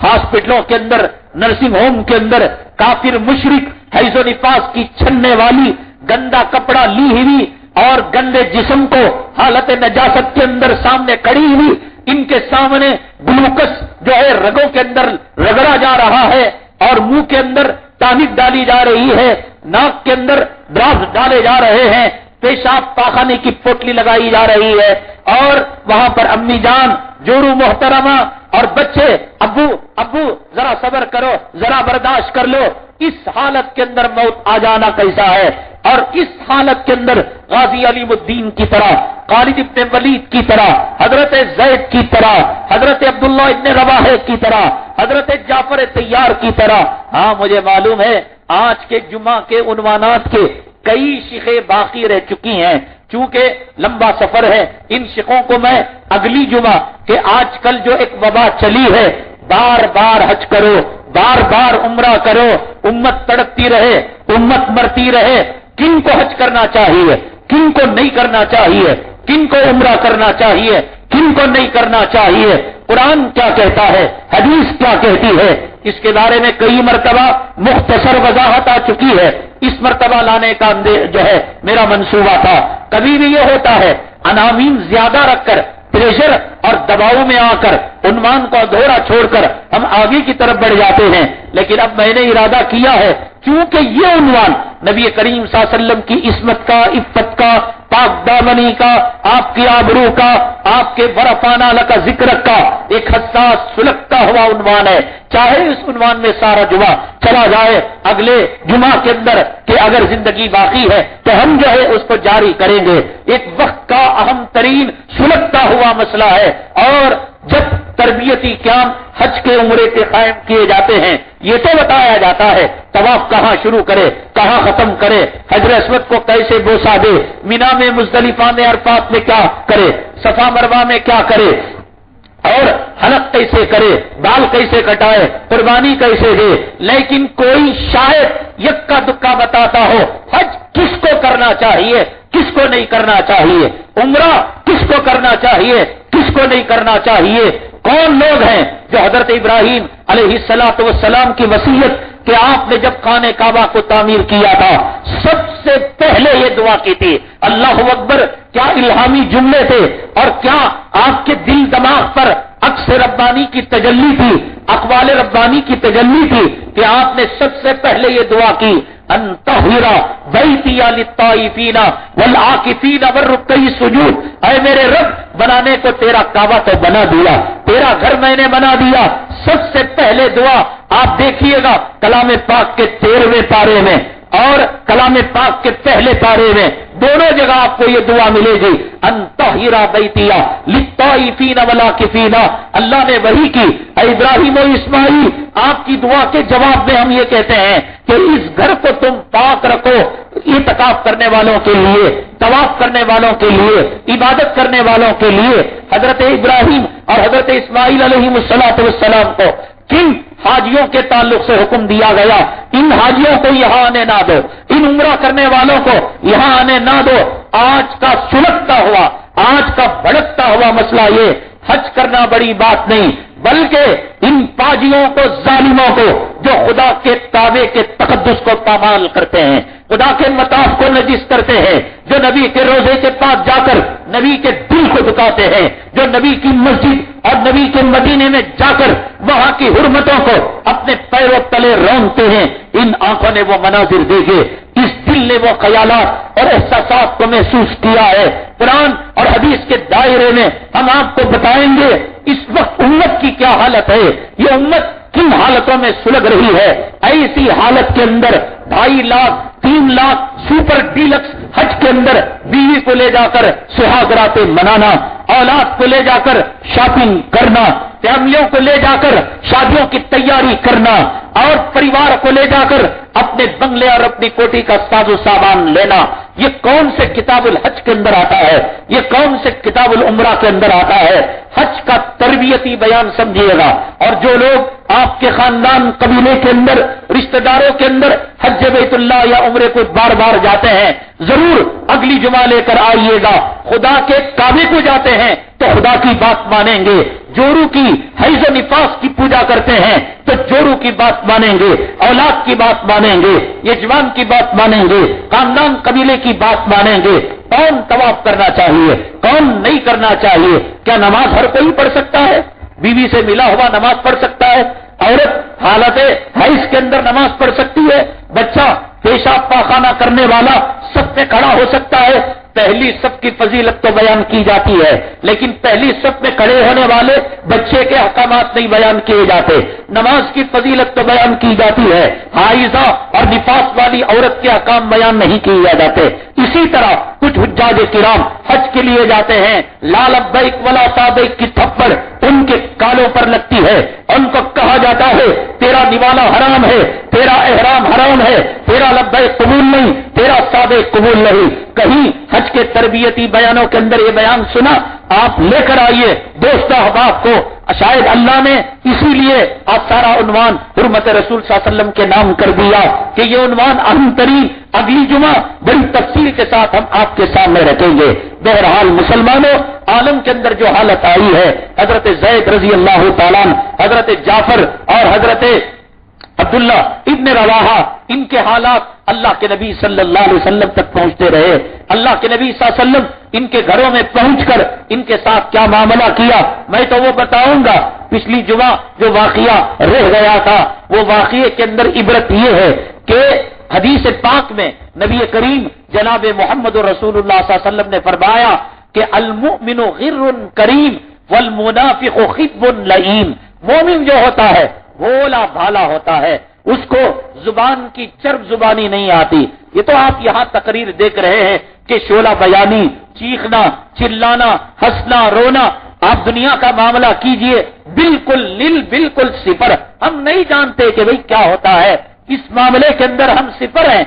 ہاسپٹلوں کے اندر، نرسنگ ہوم کے اندر کافر مشرک حیض و نفاس کی چھننے والی گندا کپڑا لی ہوئی اور گندے جسم کو حالت نجاست کے اندر سامنے کڑی ہوئی، ان کے سامنے گلوکس جو ہے رگوں کے اندر رگڑا جا رہا ہے اور منہ کے اندر ٹانک ڈالی جا رہی ہے، ناک کے اندر ڈراپس ڈالے جا رہے ہیں، پیشاب پاخانے کی پوٹلی لگائی جا رہی ہے اور وہاں پر امی جان، جورو محترمہ اور بچے، ابو ذرا صبر کرو، ذرا برداشت کر لو. اس حالت کے اندر موت آ جانا کیسا ہے؟ اور اس حالت کے اندر غازی علیم الدین کی طرح، خالد ابن ولید کی طرح، حضرت زید کی طرح، حضرت عبداللہ ابن رواحہ کی طرح، حضرت جعفر طیار کی طرح. ہاں مجھے معلوم ہے آج کے جمعہ کے عنوانات کے کئی شقیں باقی رہ چکی ہیں. چونکہ لمبا سفر ہے، ان شقوں کو میں اگلی جمعہ کہ آج کل جو ایک وبا چلی ہے، بار بار حج کرو، بار بار عمرہ کرو، امت تڑپتی رہے، امت مرتی رہے. کن کو حج کرنا چاہیے، کن کو نہیں کرنا چاہیے، کن کو عمرہ کرنا چاہیے، کن کو نہیں کرنا چاہیے، قرآن کیا کہتا ہے، حدیث کیا کہتی ہے، اس کے بارے میں کئی مرتبہ مختصر وضاحت آ چکی ہے. اس مرتبہ لانے کا جو ہے میرا منصوبہ تھا. کبھی بھی یہ ہوتا ہے عناوین زیادہ رکھ کر، پریشر اور دباؤ میں آ کر عنوان کو ادھورا چھوڑ کر ہم آگے کی طرف بڑھ جاتے ہیں. لیکن اب میں نے ارادہ کیا ہے، کیونکہ یہ عنوان نبی کریم صلی اللہ علیہ وسلم کی عصمت کا، عفت کا، پاک دامنی کا، آپ کی آبرو کا، آپ کے برفانہ کا ذکر کا ایک حساس سلگتا ہوا عنوان ہے. چاہے اس عنوان میں سارا جمعہ چلا جائے اگلے جمعہ کے اندر کہ اگر زندگی باقی ہے تو ہم جو ہے اس کو جاری کریں گے. ایک وقت کا اہم ترین سلگتا ہوا مسئلہ ہے. اور جب تربیتی قیام حج کے عمرے کے قائم کیے جاتے ہیں، یہ تو بتایا جاتا ہے طواف کہاں شروع کرے، کہاں ختم کرے، حجر اسود کو کیسے بوسا دے، مینا میں، مزدلفہ میں، عرفات میں کیا کرے، صفا مروہ میں کیا کرے، اور حلق کیسے کرے، بال کیسے کٹائے، قربانی کیسے دے. لیکن کوئی شاید یکا دکا بتاتا ہو حج کس کو کرنا چاہیے، کس کو نہیں کرنا چاہیے، عمرہ کس کو کرنا چاہیے، کس کو نہیں کرنا چاہیے. کون لوگ ہیں جو حضرت ابراہیم علیہ الصلوۃ والسلام کی وصیت کہ آپ نے جب خانہ کعبہ کو تعمیر کیا تھا سب سے پہلے یہ دعا کی تھی. اللہ اکبر، کیا الہامی جملے تھے اور کیا آپ کے دل دماغ پر عکس ربانی کی تجلی تھی، اقوال ربانی کی تجلی تھی کہ آپ نے سب سے پہلے یہ دعا کی، ان طہر بیتی للطائفین والعاکفین والرکع السجود. اے میرے رب، بنانے کو تیرا کعبہ تو بنا دیا، تیرا گھر میں نے بنا دیا. سب سے پہلے دعا آپ دیکھیے گا کلام پاک کے 13ویں پارے میں اور کلام پاک کے پہلے پارے میں دونوں جگہ آپ کو یہ دعا ملے گی، ان طہر بیتی للطائفین والعاکفین. اللہ نے وہی کی. اے ابراہیم و اسماعیل، آپ کی دعا کے جواب میں ہم یہ کہتے ہیں کہ اس گھر کو تم پاک رکھو اعتکاف کرنے والوں کے لیے، طواف کرنے والوں کے لیے، عبادت کرنے والوں کے لیے. حضرت ابراہیم اور حضرت اسماعیل علیہ السلام کو کن حاجیوں کے تعلق سے حکم دیا گیا؟ ان حاجیوں کو یہاں آنے نہ دو، ان عمرہ کرنے والوں کو یہاں آنے نہ دو. آج کا سلگتا ہوا، آج کا بھڑکتا ہوا مسئلہ یہ حج کرنا بڑی بات نہیں، بلکہ ان پاجیوں کو، ظالموں کو، جو خدا کے کعبے کے تقدس کو پامال کرتے ہیں، خدا کے مطاف کو نجس کرتے ہیں، جو نبی کے روزے کے پاس جا کر نبی کے دل کو دکھاتے ہیں، جو نبی کی مسجد اور نبی کے مدینے میں جا کر وہاں کی حرمتوں کو اپنے پیروں تلے رونتے ہیں. ان آنکھوں نے وہ مناظر دیکھے، اس دل نے وہ خیالات اور احساسات کو محسوس کیا ہے. قرآن اور حدیث کے دائرے میں ہم آپ کو بتائیں گے اس وقت امت کی کیا حالت ہے، یہ امت کن حالتوں میں سلگ رہی ہے. ایسی حالت کے اندر 2.5 لاکھ 3 لاکھ سپر ڈیلکس حج کے اندر بیوی کو لے جا کر سہاگ راتیں منانا، اولاد کو لے جا کر شاپنگ کرنا، فیملیوں کو لے جا کر شادیوں کی تیاری کرنا اور پریوار کو لے جا کر اپنے بنگلے اور اپنی کوٹھی کا ساز و سامان لینا، یہ کون سے کتاب الحج کے اندر آتا ہے؟ یہ کون سے کتاب العمرہ کے اندر آتا ہے؟ حج کا تربیتی بیان سمجھیے گا. اور جو لوگ آپ کے خاندان قبیلے کے اندر، رشتہ داروں کے اندر حج بیت اللہ یا عمرے کو بار بار جاتے ہیں، ضرور اگلی جمعہ لے کر آئیے گا. خدا کے کعبے کو جاتے ہیں تو خدا کی بات مانیں گے. جورو کی حیض و نفاس کی پوجا کرتے ہیں تو جورو کی بات مانیں گے، اولاد کی بات مانیں گے، یجمان کی بات مانیں گے، خاندان قبیلے کی بات مانیں گے. کون طواف کرنا چاہیے، کون نہیں کرنا چاہیے؟ کیا نماز ہر کوئی پڑھ سکتا ہے؟ بیوی سے ملا ہوا نماز پڑھ سکتا ہے؟ عورت حالت حیض کے اندر نماز پڑھ سکتی ہے؟ بچہ پیشاب پاخانہ کرنے والا صف میں کھڑا ہو سکتا ہے؟ پہلی صف کی فضیلت تو بیان کی جاتی ہے، لیکن پہلی صف میں کھڑے ہونے والے بچے کے احکامات نہیں بیان کیے جاتے. نماز کی فضیلت تو بیان کی جاتی ہے، حائضہ اور نفاس والی عورت کے احکام بیان نہیں کیے جاتے. اسی طرح کچھ حجاج کرام حج کے لیے جاتے ہیں، لا لبیک ولا سعدیک کی تھپڑ ان کے کالوں پر لگتی ہے. ان کو کہا جاتا ہے تیرا نوالا حرام ہے، تیرا احرام حرام ہے، تیرا لبیک قبول نہیں، تیرا سعدیک قبول نہیں. کہیں حج کے تربیتی بیانوں کے اندر یہ بیان سنا؟ آپ لے کر آئیے دوست احباب کو. شاید اللہ نے اسی لیے آپ سارا عنوان حرمت رسول صلی اللہ علیہ وسلم کے نام کر دیا کہ یہ عنوان اہم ترین اگلی جمعہ بڑی تفصیل کے ساتھ ہم آپ کے سامنے رکھیں گے. بہرحال مسلمانوں، عالم کے اندر جو حالت آئی ہے، حضرت زید رضی اللہ تعالیٰ، حضرت جعفر اور حضرت عبداللہ ابن رواحہ، ان کے حالات اللہ کے نبی صلی اللہ علیہ وسلم تک پہنچتے رہے. اللہ کے نبی صلی اللہ علیہ وسلم ان کے گھروں میں پہنچ کر ان کے ساتھ کیا معاملہ کیا میں تو وہ بتاؤں گا. پچھلی جمعہ جو واقعہ رہ گیا تھا، وہ واقعے کے اندر عبرت یہ ہے کہ حدیث پاک میں نبی کریم جناب محمد رسول اللہ صلی اللہ علیہ وسلم نے فرمایا کہ المؤمن غر کریم والمنافق خب لئیم. مومن جو ہوتا ہے بھولا بھالا ہوتا ہے، اس کو زبان کی چرب زبانی نہیں آتی. یہ تو آپ یہاں تقریر دیکھ رہے ہیں کہ شعلہ بیانی، چیخنا، چلانا، ہنسنا، رونا. آپ دنیا کا معاملہ کیجئے، بالکل نیل، بالکل صفر. ہم نہیں جانتے کہ بھئی کیا ہوتا ہے. اس معاملے کے اندر ہم صفر ہیں.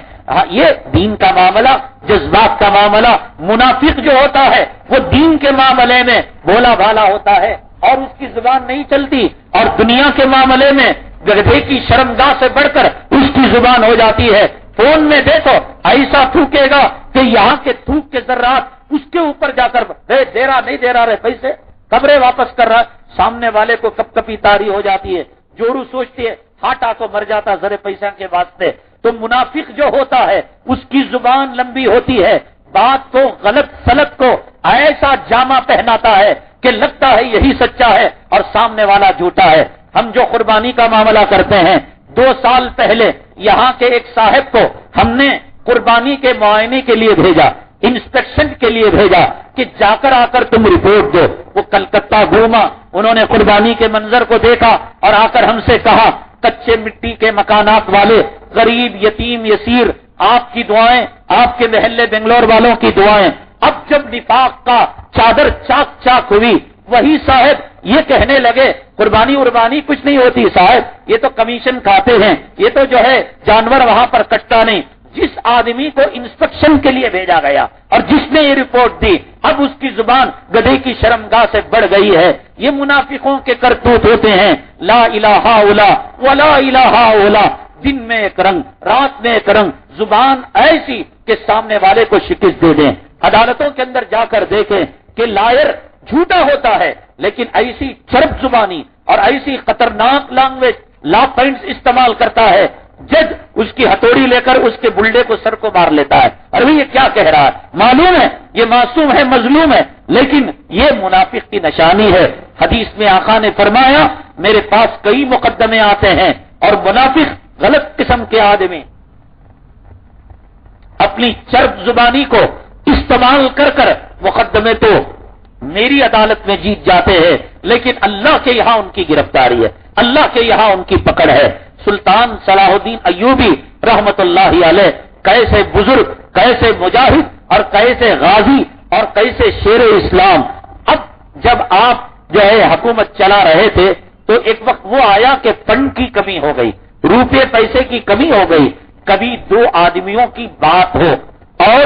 یہ دین کا معاملہ، جذبات کا معاملہ. منافق جو ہوتا ہے وہ دین کے معاملے میں بھولا بھالا ہوتا ہے اور اس کی زبان نہیں چلتی، اور دنیا کے معاملے میں گدھے کی شرمگاہ سے بڑھ کر اس کی زبان ہو جاتی ہے. فون میں دیکھو ایسا تھوکے گا کہ یہاں کے تھوک کے ذرات اس کے اوپر جا کر دے رہا نہیں دے رہا رہے پیسے، خبریں واپس کر رہا. سامنے والے کو کب کبھی تاری ہو جاتی ہے. جورو سوچتی ہے ہاٹا تو مر جاتا ذرے پیسہ کے واسطے. تو منافق جو ہوتا ہے اس کی زبان لمبی ہوتی ہے، بات کو غلط سلط کو ایسا جامہ پہناتا ہے کہ لگتا ہے یہی سچا ہے اور سامنے والا جھوٹا ہے۔ ہم جو قربانی کا معاملہ کرتے ہیں، 2 سال پہلے یہاں کے ایک صاحب کو ہم نے قربانی کے معائنے کے لیے بھیجا، انسپیکشن کے لیے بھیجا کہ جا کر آ کر تم رپورٹ دو۔ وہ کلکتہ گھوما، انہوں نے قربانی کے منظر کو دیکھا اور آ کر ہم سے کہا، کچے مٹی کے مکانات والے، غریب یتیم یسیر، آپ کی دعائیں، آپ کے محلے بنگلور والوں کی دعائیں۔ اب جب نفاق کا چادر چاک چاک ہوئی، وہی صاحب یہ کہنے لگے قربانی اربانی کچھ نہیں ہوتی صاحب، یہ تو کمیشن کھاتے ہیں، یہ تو جو ہے جانور وہاں پر کٹتا نہیں۔ جس آدمی کو انسپیکشن کے لیے بھیجا گیا اور جس نے یہ رپورٹ دی، اب اس کی زبان گدھے کی شرمگاہ سے بڑھ گئی ہے۔ یہ منافقوں کے کرتوت ہوتے ہیں۔ لا الہ الا ولا الہ الا، دن میں ایک رنگ، رات میں ایک رنگ، زبان ایسی کہ سامنے والے کو شکست دے دیں۔ عدالتوں کے اندر جا کر دیکھیں کہ لائر جھوٹا ہوتا ہے لیکن ایسی چرب زبانی اور ایسی خطرناک لینگویج، لا پوائنٹس استعمال کرتا ہے، جج اس کی ہتھوڑی لے کر اس کے بلڈے کو سر کو مار لیتا ہے۔ ارے یہ کیا کہہ رہا ہے؟ معلوم ہے یہ معصوم ہے، مظلوم ہے، لیکن یہ منافق کی نشانی ہے۔ حدیث میں آقا نے فرمایا میرے پاس کئی مقدمے آتے ہیں اور منافق غلط قسم کے آدمی اپنی چرب زبانی کو استعمال کر کر مقدمے تو میری عدالت میں جیت جاتے ہیں، لیکن اللہ کے یہاں ان کی گرفتاری ہے، اللہ کے یہاں ان کی پکڑ ہے۔ سلطان صلاح الدین ایوبی رحمت اللہ علیہ کیسے بزرگ، کیسے مجاہد اور کیسے غازی اور کیسے شیر اسلام۔ اب جب آپ جو ہے حکومت چلا رہے تھے تو ایک وقت وہ آیا کہ فنڈ کی کمی ہو گئی، روپے پیسے کی کمی ہو گئی۔ کبھی 2 آدمیوں کی بات ہو اور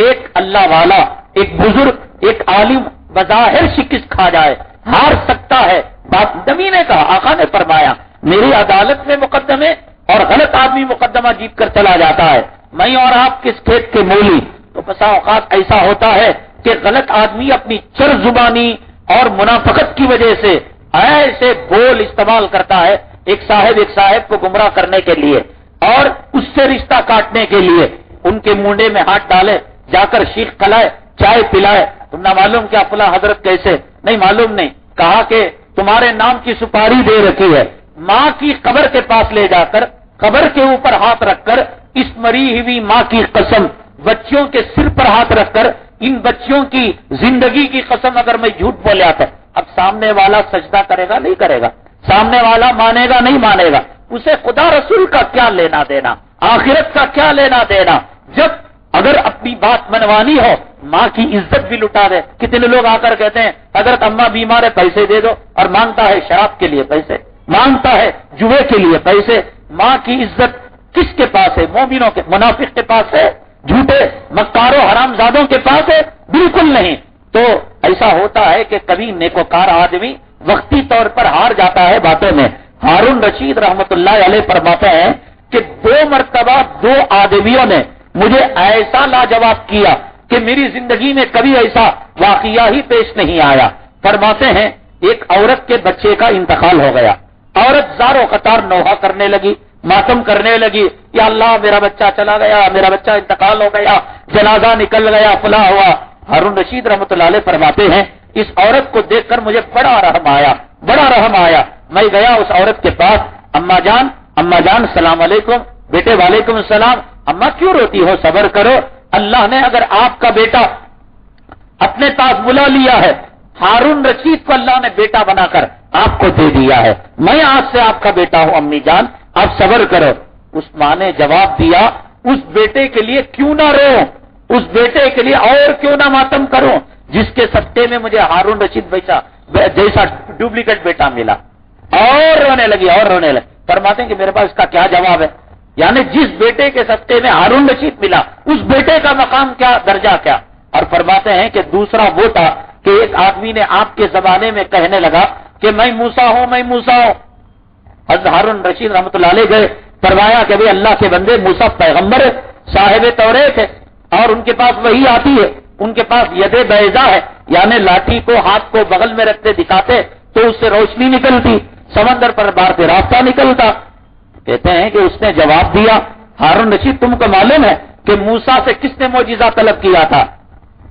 ایک اللہ والا، ایک بزرگ، ایک عالم بظاہر شکست کھا جائے، ہار سکتا ہے۔ بات نبی نے کہا، آقا نے فرمایا میری عدالت میں مقدمے اور غلط آدمی مقدمہ جیت کر چلا جاتا ہے، میں اور آپ کس کھیت کے مولی۔ تو بسا اوقات ایسا ہوتا ہے کہ غلط آدمی اپنی چر زبانی اور منافقت کی وجہ سے ایسے بول استعمال کرتا ہے، ایک صاحب کو گمراہ کرنے کے لیے اور اس سے رشتہ کاٹنے کے لیے ان کے منڈے میں ہاتھ ڈالے، جا کر شیخ کھلائے، چائے پلائے، تم نہ معلوم کیا فلاں حضرت کیسے، نہیں معلوم نہیں، کہا کہ تمہارے نام کی سپاری دے رکھی ہے۔ ماں کی قبر کے پاس لے جا کر قبر کے اوپر ہاتھ رکھ کر اس مری ہوئی ماں کی قسم، بچیوں کے سر پر ہاتھ رکھ کر ان بچیوں کی زندگی کی قسم اگر میں جھوٹ بولیا تھا، اب سامنے والا سجدہ کرے گا نہیں کرے گا، سامنے والا مانے گا نہیں مانے گا، اسے خدا رسول کا کیا لینا دینا، آخرت کا کیا لینا دینا۔ جب اگر اپنی بات منوانی ہو، ماں کی عزت بھی لٹا دے۔ کتنے لوگ آ کر کہتے ہیں حضرت اماں بیمار ہے پیسے دے دو، اور مانگتا ہے شراب کے لیے پیسے، مانگتا ہے جوئے کے لیے پیسے۔ ماں کی عزت کس کے پاس ہے؟ مومنوں کے، منافق کے پاس ہے، جھوٹے مکاروں حرام زادوں کے پاس ہے؟ بالکل نہیں۔ تو ایسا ہوتا ہے کہ کبھی نیکوکار آدمی وقتی طور پر ہار جاتا ہے باتوں میں۔ ہارون رشید رحمت اللہ علیہ فرماتے ہیں کہ 2 مرتبہ 2 آدمیوں نے مجھے ایسا لاجواب کیا کہ میری زندگی میں کبھی ایسا واقعہ ہی پیش نہیں آیا۔ فرماتے ہیں ایک عورت کے بچے کا انتقال ہو گیا، عورت زار و قطار نوحہ کرنے لگی، ماتم کرنے لگی، یا اللہ میرا بچہ چلا گیا، میرا بچہ انتقال ہو گیا، جنازہ نکل گیا، فلاں ہوا۔ ہارون رشید رحمۃ اللہ علیہ فرماتے ہیں اس عورت کو دیکھ کر مجھے بڑا رحم آیا۔ میں گیا اس عورت کے پاس، اما جان سلام علیکم، بیٹے وعلیکم السلام۔ اما کیوں روتی ہو؟ صبر کرو، اللہ نے اگر آپ کا بیٹا اپنے پاس بلا لیا ہے، ہارون رشید کو اللہ نے بیٹا بنا کر آپ کو دے دیا ہے، میں آج سے آپ کا بیٹا ہوں امی جان، آپ صبر کرو۔ اس ماں نے جواب دیا اس بیٹے کے لیے کیوں نہ رو، اس بیٹے کے لیے اور کیوں نہ ماتم کروں جس کے سطح میں مجھے ہارون رشید جیسا ڈپلیکیٹ بیٹا ملا۔ اور رونے لگی۔ فرماتے ہیں کہ میرے پاس اس کا کیا جواب ہے؟ یعنی جس بیٹے کے سطح میں ہارون رشید ملا، اس بیٹے کا مقام کیا، درجہ کیا؟ اور فرماتے ہیں کہ دوسرا وہ تھا کہ ایک آدمی نے آپ کے زمانے میں کہنے لگا کہ میں موسیٰ ہوں۔ حضرت ہارون رشید رحمۃ اللہ علیہ گئے، فرمایا کہ بھئی اللہ کے بندے، موسیٰ پیغمبر ہے، صاحب توریت ہے، اور ان کے پاس وہی آتی ہے، ان کے پاس ید بیضا ہے، یعنی لاٹھی کو ہاتھ کو بغل میں رکھتے دکھاتے تو اس سے روشنی نکلتی، سمندر پر بار سے راستہ نکلتا۔ کہتے ہیں کہ اس نے جواب دیا ہارون رشید تم کو معلوم ہے کہ موسیٰ سے کس نے معجزہ طلب کیا تھا؟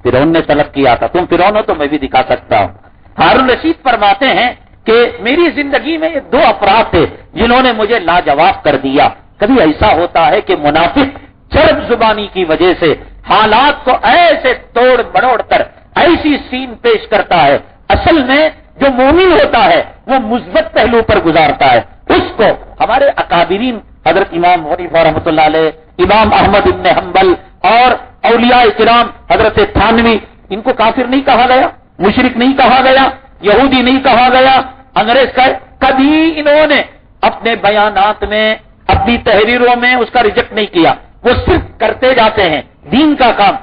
فرعون نے طلب کیا تھا. تم فرعون ہو تو میں بھی دکھا سکتا ہوں. ہارون رشید فرماتے ہیں کہ میری زندگی میں یہ دو افراد تھے جنہوں نے مجھے لاجواب کر دیا. کبھی ایسا ہوتا ہے کہ منافق چرب زبانی کی وجہ سے حالات کو ایسے توڑ بڑوڑ کر ایسی سین پیش کرتا ہے. اصل میں جو مومن ہوتا ہے وہ مثبت پہلو پر گزارتا ہے. اس کو ہمارے اکابرین حضرت امام حنیفہ رحمۃ اللہ علیہ، امام احمد بن حنبل اور اولیاء کرام حضرت تھانوی، ان کو کافر نہیں کہا گیا، مشرک نہیں کہا گیا، یہودی نہیں کہا گیا، انگریز کا. کبھی انہوں نے اپنے بیانات میں، اپنی تحریروں میں اس کا ریجیکٹ نہیں کیا. وہ صرف کرتے جاتے ہیں دین کا کام.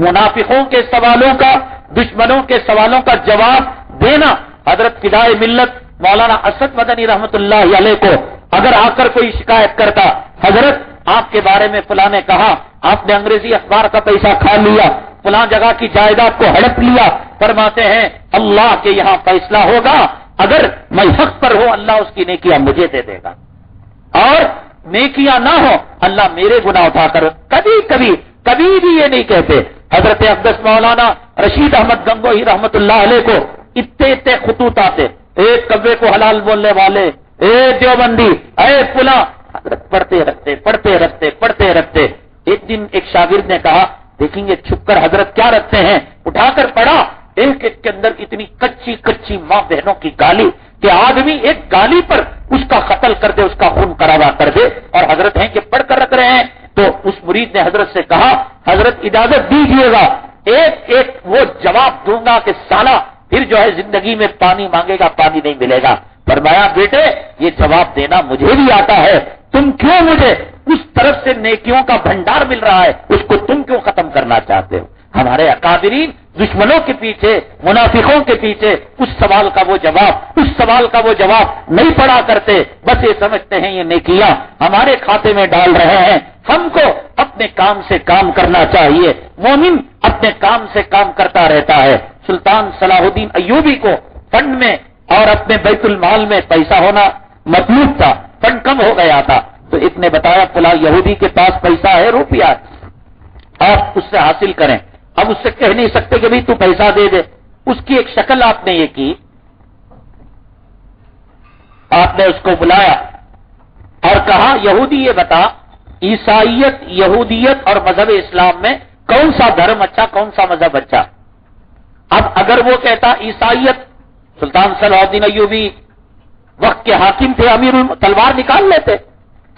منافقوں کے سوالوں کا، دشمنوں کے سوالوں کا جواب دینا. حضرت فدائے ملت مولانا اسد مدنی رحمت اللہ علیہ کو اگر آ کر کوئی شکایت کرتا، حضرت آپ کے بارے میں فلاں نے کہا آپ نے انگریزی اخبار کا پیسہ کھا لیا، فلاں جگہ کی جائیداد کو ہڑپ لیا، فرماتے ہیں اللہ کے یہاں فیصلہ ہوگا، اگر میں حق پر ہوں اللہ اس کی نیکیاں مجھے دے دے گا، اور نیکیاں نہ ہو اللہ میرے گناہ اٹھا کر. کبھی بھی یہ نہیں کہتے. حضرت اقدس مولانا رشید احمد گنگوہی رحمت اللہ علیہ کو اتنے خطوط آتے، ایک کبے کو حلال بولنے والے، اے دیوبندی، اے فلاں. حضرت پڑھتے رکھتے. ایک دن ایک شاگرد نے کہا دیکھیں گے چھپ کر حضرت کیا رکھتے ہیں. اٹھا کر پڑھا، ایک کے اندر اتنی کچی ماں بہنوں کی گالی کہ آدمی ایک گالی پر اس کا قتل کر دے، اس کا خون خرابہ کر دے. اور حضرت ہیں کہ پڑھ کر رکھ رہے ہیں. تو اس مرید نے حضرت سے کہا حضرت اجازت دیجیے گا، ایک وہ جواب دوں گا کہ سالہ پھر جو ہے زندگی میں پانی مانگے گا پانی نہیں ملے گا. فرمایا بیٹے یہ جواب دینا مجھے بھی آتا ہے، تم کیوں مجھے اس طرف سے نیکیوں کا بھنڈار مل رہا ہے اس کو تم کیوں ختم کرنا چاہتے ہو؟ ہمارے اکابرین دشمنوں کے پیچھے، منافقوں کے پیچھے اس سوال کا وہ جواب نہیں پڑا کرتے. بس یہ سمجھتے ہیں یہ نیکیاں ہمارے کھاتے میں ڈال رہے ہیں. ہم کو اپنے کام سے کام کرنا چاہیے. مومن اپنے کام سے کام کرتا رہتا ہے. سلطان صلاح الدین ایوبی کو فنڈ میں اور اپنے بیت المال میں پیسہ ہونا مطلوب تھا، فنڈ کم ہو گیا تھا. تو ایک نے بتایا فلاں یہودی کے پاس پیسہ ہے، روپیہ، آپ اس سے حاصل کریں. اب اس سے کہہ نہیں سکتے کہ بھئی تو پیسہ دے دے. اس کی ایک شکل آپ نے یہ کی، آپ نے اس کو بلایا اور کہا یہودی یہ بتا عیسائیت، یہودیت اور مذہب اسلام میں کون سا دھرم اچھا، کون سا مذہب اچھا؟ اب اگر وہ کہتا عیسائیت، سلطان صلاح الدین ایوبی وقت کے حاکم تھے، امیر تلوار نکال لیتے.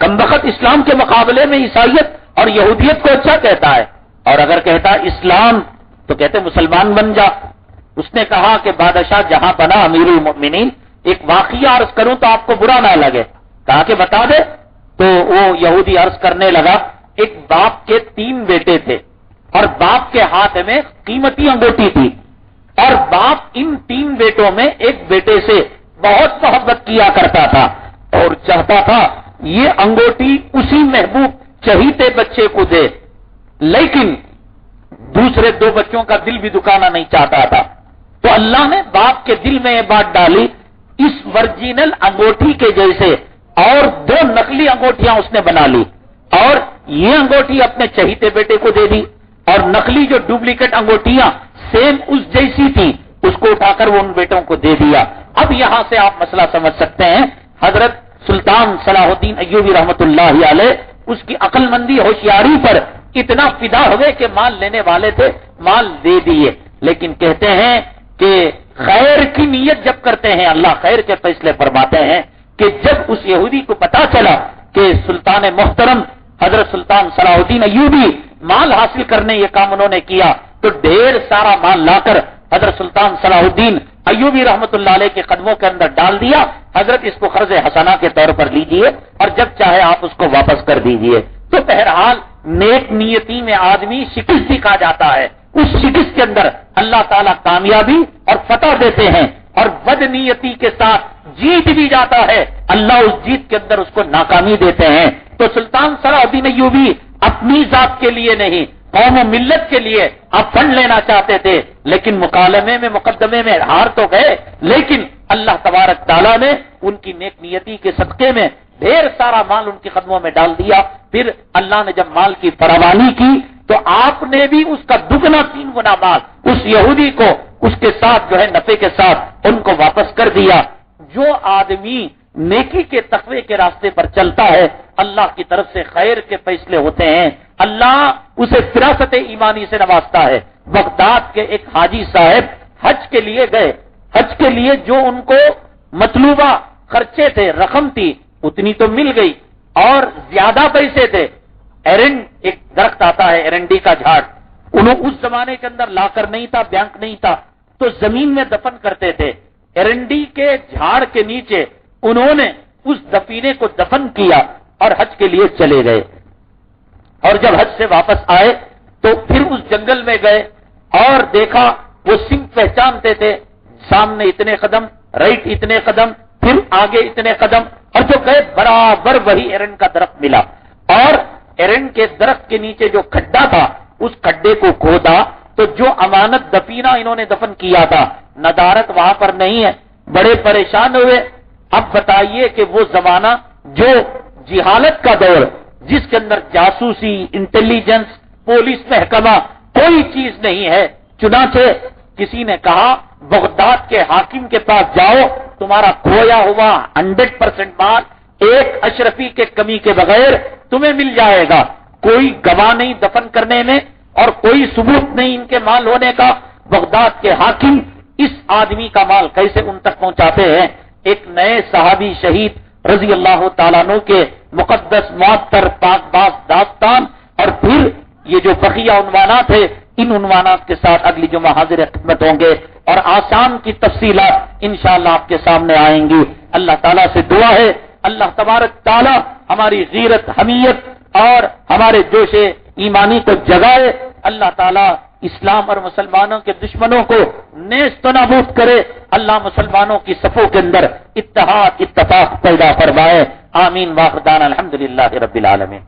کمبخت اسلام کے مقابلے میں عیسائیت اور یہودیت کو اچھا کہتا ہے. اور اگر کہتا اسلام تو کہتے مسلمان بن جا. اس نے کہا کہ بادشاہ جہاں بنا امیر المؤمنین، ایک واقعہ عرض کروں تو آپ کو برا نہ لگے. کہا کہ بتا دے. تو وہ یہودی عرض کرنے لگا ایک باپ کے 3 بیٹے تھے اور باپ کے ہاتھ میں قیمتی انگوٹھی تھی، اور باپ ان 3 بیٹوں میں ایک بیٹے سے بہت محبت کیا کرتا تھا اور چاہتا تھا یہ انگوٹھی اسی محبوب چہیتے بچے کو دے، لیکن دوسرے 2 بچوں کا دل بھی دکانا نہیں چاہتا تھا. تو اللہ نے باپ کے دل میں یہ بات ڈالی، اس ورجینل انگوٹھی کے جیسے اور 2 نقلی انگوٹھیاں اس نے بنا لی، اور یہ انگوٹھی اپنے چہیتے بیٹے کو دے دی، اور نقلی جو ڈپلیکیٹ انگوٹھیاں سیم اس جیسی تھی اس کو اٹھا کر وہ ان بیٹوں کو دے دیا. اب یہاں سے آپ مسئلہ سمجھ سکتے ہیں حضرت سلطان صلاح الدین ایوبی رحمت اللہ علیہ اس کی عقل مندی ہوشیاری پر اتنا فدا ہوئے کہ مال لینے والے تھے مال دے دیے. لیکن کہتے ہیں کہ خیر کی نیت جب کرتے ہیں اللہ خیر کے فیصلے فرماتے ہیں کہ جب اس یہودی کو پتا چلا کہ سلطان محترم حضرت سلطان صلاح الدین ایوبی مال حاصل کرنے یہ کام انہوں نے کیا تو ڈھیر سارا مال لا کر حضرت سلطان صلاح الدین ایوبی رحمت اللہ علیہ کے قدموں کے اندر ڈال دیا. حضرت اس کو قرض حسنہ کے طور پر لیجئے اور جب چاہے آپ اس کو واپس کر دیجئے. تو بہرحال نیک نیتی میں آدمی شکست سکھا جاتا ہے، اس شکست کے اندر اللہ تعالیٰ کامیابی اور فتح دیتے ہیں، اور بد نیتی کے ساتھ جیت بھی جاتا ہے، اللہ اس جیت کے اندر اس کو ناکامی دیتے ہیں. تو سلطان صلاح الدین ایوبی اپنی ذات کے لیے نہیں قوم و ملت کے لیے آپ فنڈ لینا چاہتے تھے، لیکن مکالمے میں مقدمے میں ہار تو گئے، لیکن اللہ تبارک تعالیٰ نے ان کی نیک نیتی کے صدقے میں ڈھیر سارا مال ان کے قدموں میں ڈال دیا. پھر اللہ نے جب مال کی فراوانی کی تو آپ نے بھی اس کا دگنا 3 گنا مال اس یہودی کو اس کے ساتھ جو ہے نفع کے ساتھ ان کو واپس کر دیا. جو آدمی نیکی کے تقوی کے راستے پر چلتا ہے اللہ کی طرف سے خیر کے فیصلے ہوتے ہیں. اللہ اسے فراست ایمانی سے نوازتا ہے. بغداد کے ایک حاجی صاحب حج کے لیے گئے. حج کے لیے جو ان کو مطلوبہ خرچے تھے، رقم تھی، اتنی تو مل گئی اور زیادہ پیسے تھے. ایرنڈ ایک درخت آتا ہے، ایرنڈی کا جھاڑ، انہوں اس زمانے کے اندر لا کر نہیں تھا، بینک نہیں تھا، تو زمین میں دفن کرتے تھے. ایرنڈی کے جھاڑ کے نیچے انہوں نے اس دفینے کو دفن کیا اور حج کے لیے چلے گئے. اور جب حج سے واپس آئے تو پھر اس جنگل میں گئے اور دیکھا وہ سمت پہچانتے تھے، سامنے اتنے قدم، رائٹ اتنے قدم، پھر آگے اتنے قدم، اور جو گئے برابر وہی ایرنڈ کا درخت ملا. اور ایرنڈ کے درخت کے نیچے جو کھڈا تھا اس کھڈے کو کھودا تو جو امانت دفینہ انہوں نے دفن کیا تھا ندارت وہاں پر نہیں ہے. بڑے پریشان ہوئے. اب بتائیے کہ وہ زمانہ جو جہالت کا دور، جس کے اندر جاسوسی، انٹیلیجنس، پولیس محکمہ کوئی چیز نہیں ہے. چنانچہ کسی نے کہا بغداد کے حاکم کے پاس جاؤ، تمہارا کھویا ہوا 100% مال ایک اشرفی کے کمی کے بغیر تمہیں مل جائے گا. کوئی گواہ نہیں دفن کرنے میں اور کوئی ثبوت نہیں ان کے مال ہونے کا. بغداد کے حاکم اس آدمی کا مال کیسے ان تک پہنچاتے ہیں؟ ایک نئے صحابی شہید رضی اللہ تعالیٰ عنہ کے مقدس معطر پاک باز داستان، اور پھر یہ جو بقیہ عنوانات ہیں، ان عنوانات کے ساتھ اگلی جمعہ حاضر خدمت ہوں گے اور آسان کی تفصیلات انشاءاللہ آپ کے سامنے آئیں گی. اللہ تعالیٰ سے دعا ہے اللہ تبارک تعالیٰ ہماری غیرت، حمیت اور ہمارے جوش ایمانی کو جگائے. اللہ تعالیٰ اسلام اور مسلمانوں کے دشمنوں کو نیست و نابود کرے. اللہ مسلمانوں کی صفوں کے اندر اتحاد اتفاق پیدا فرمائے. آمین. واخر دعوانا الحمدللہ رب العالمین.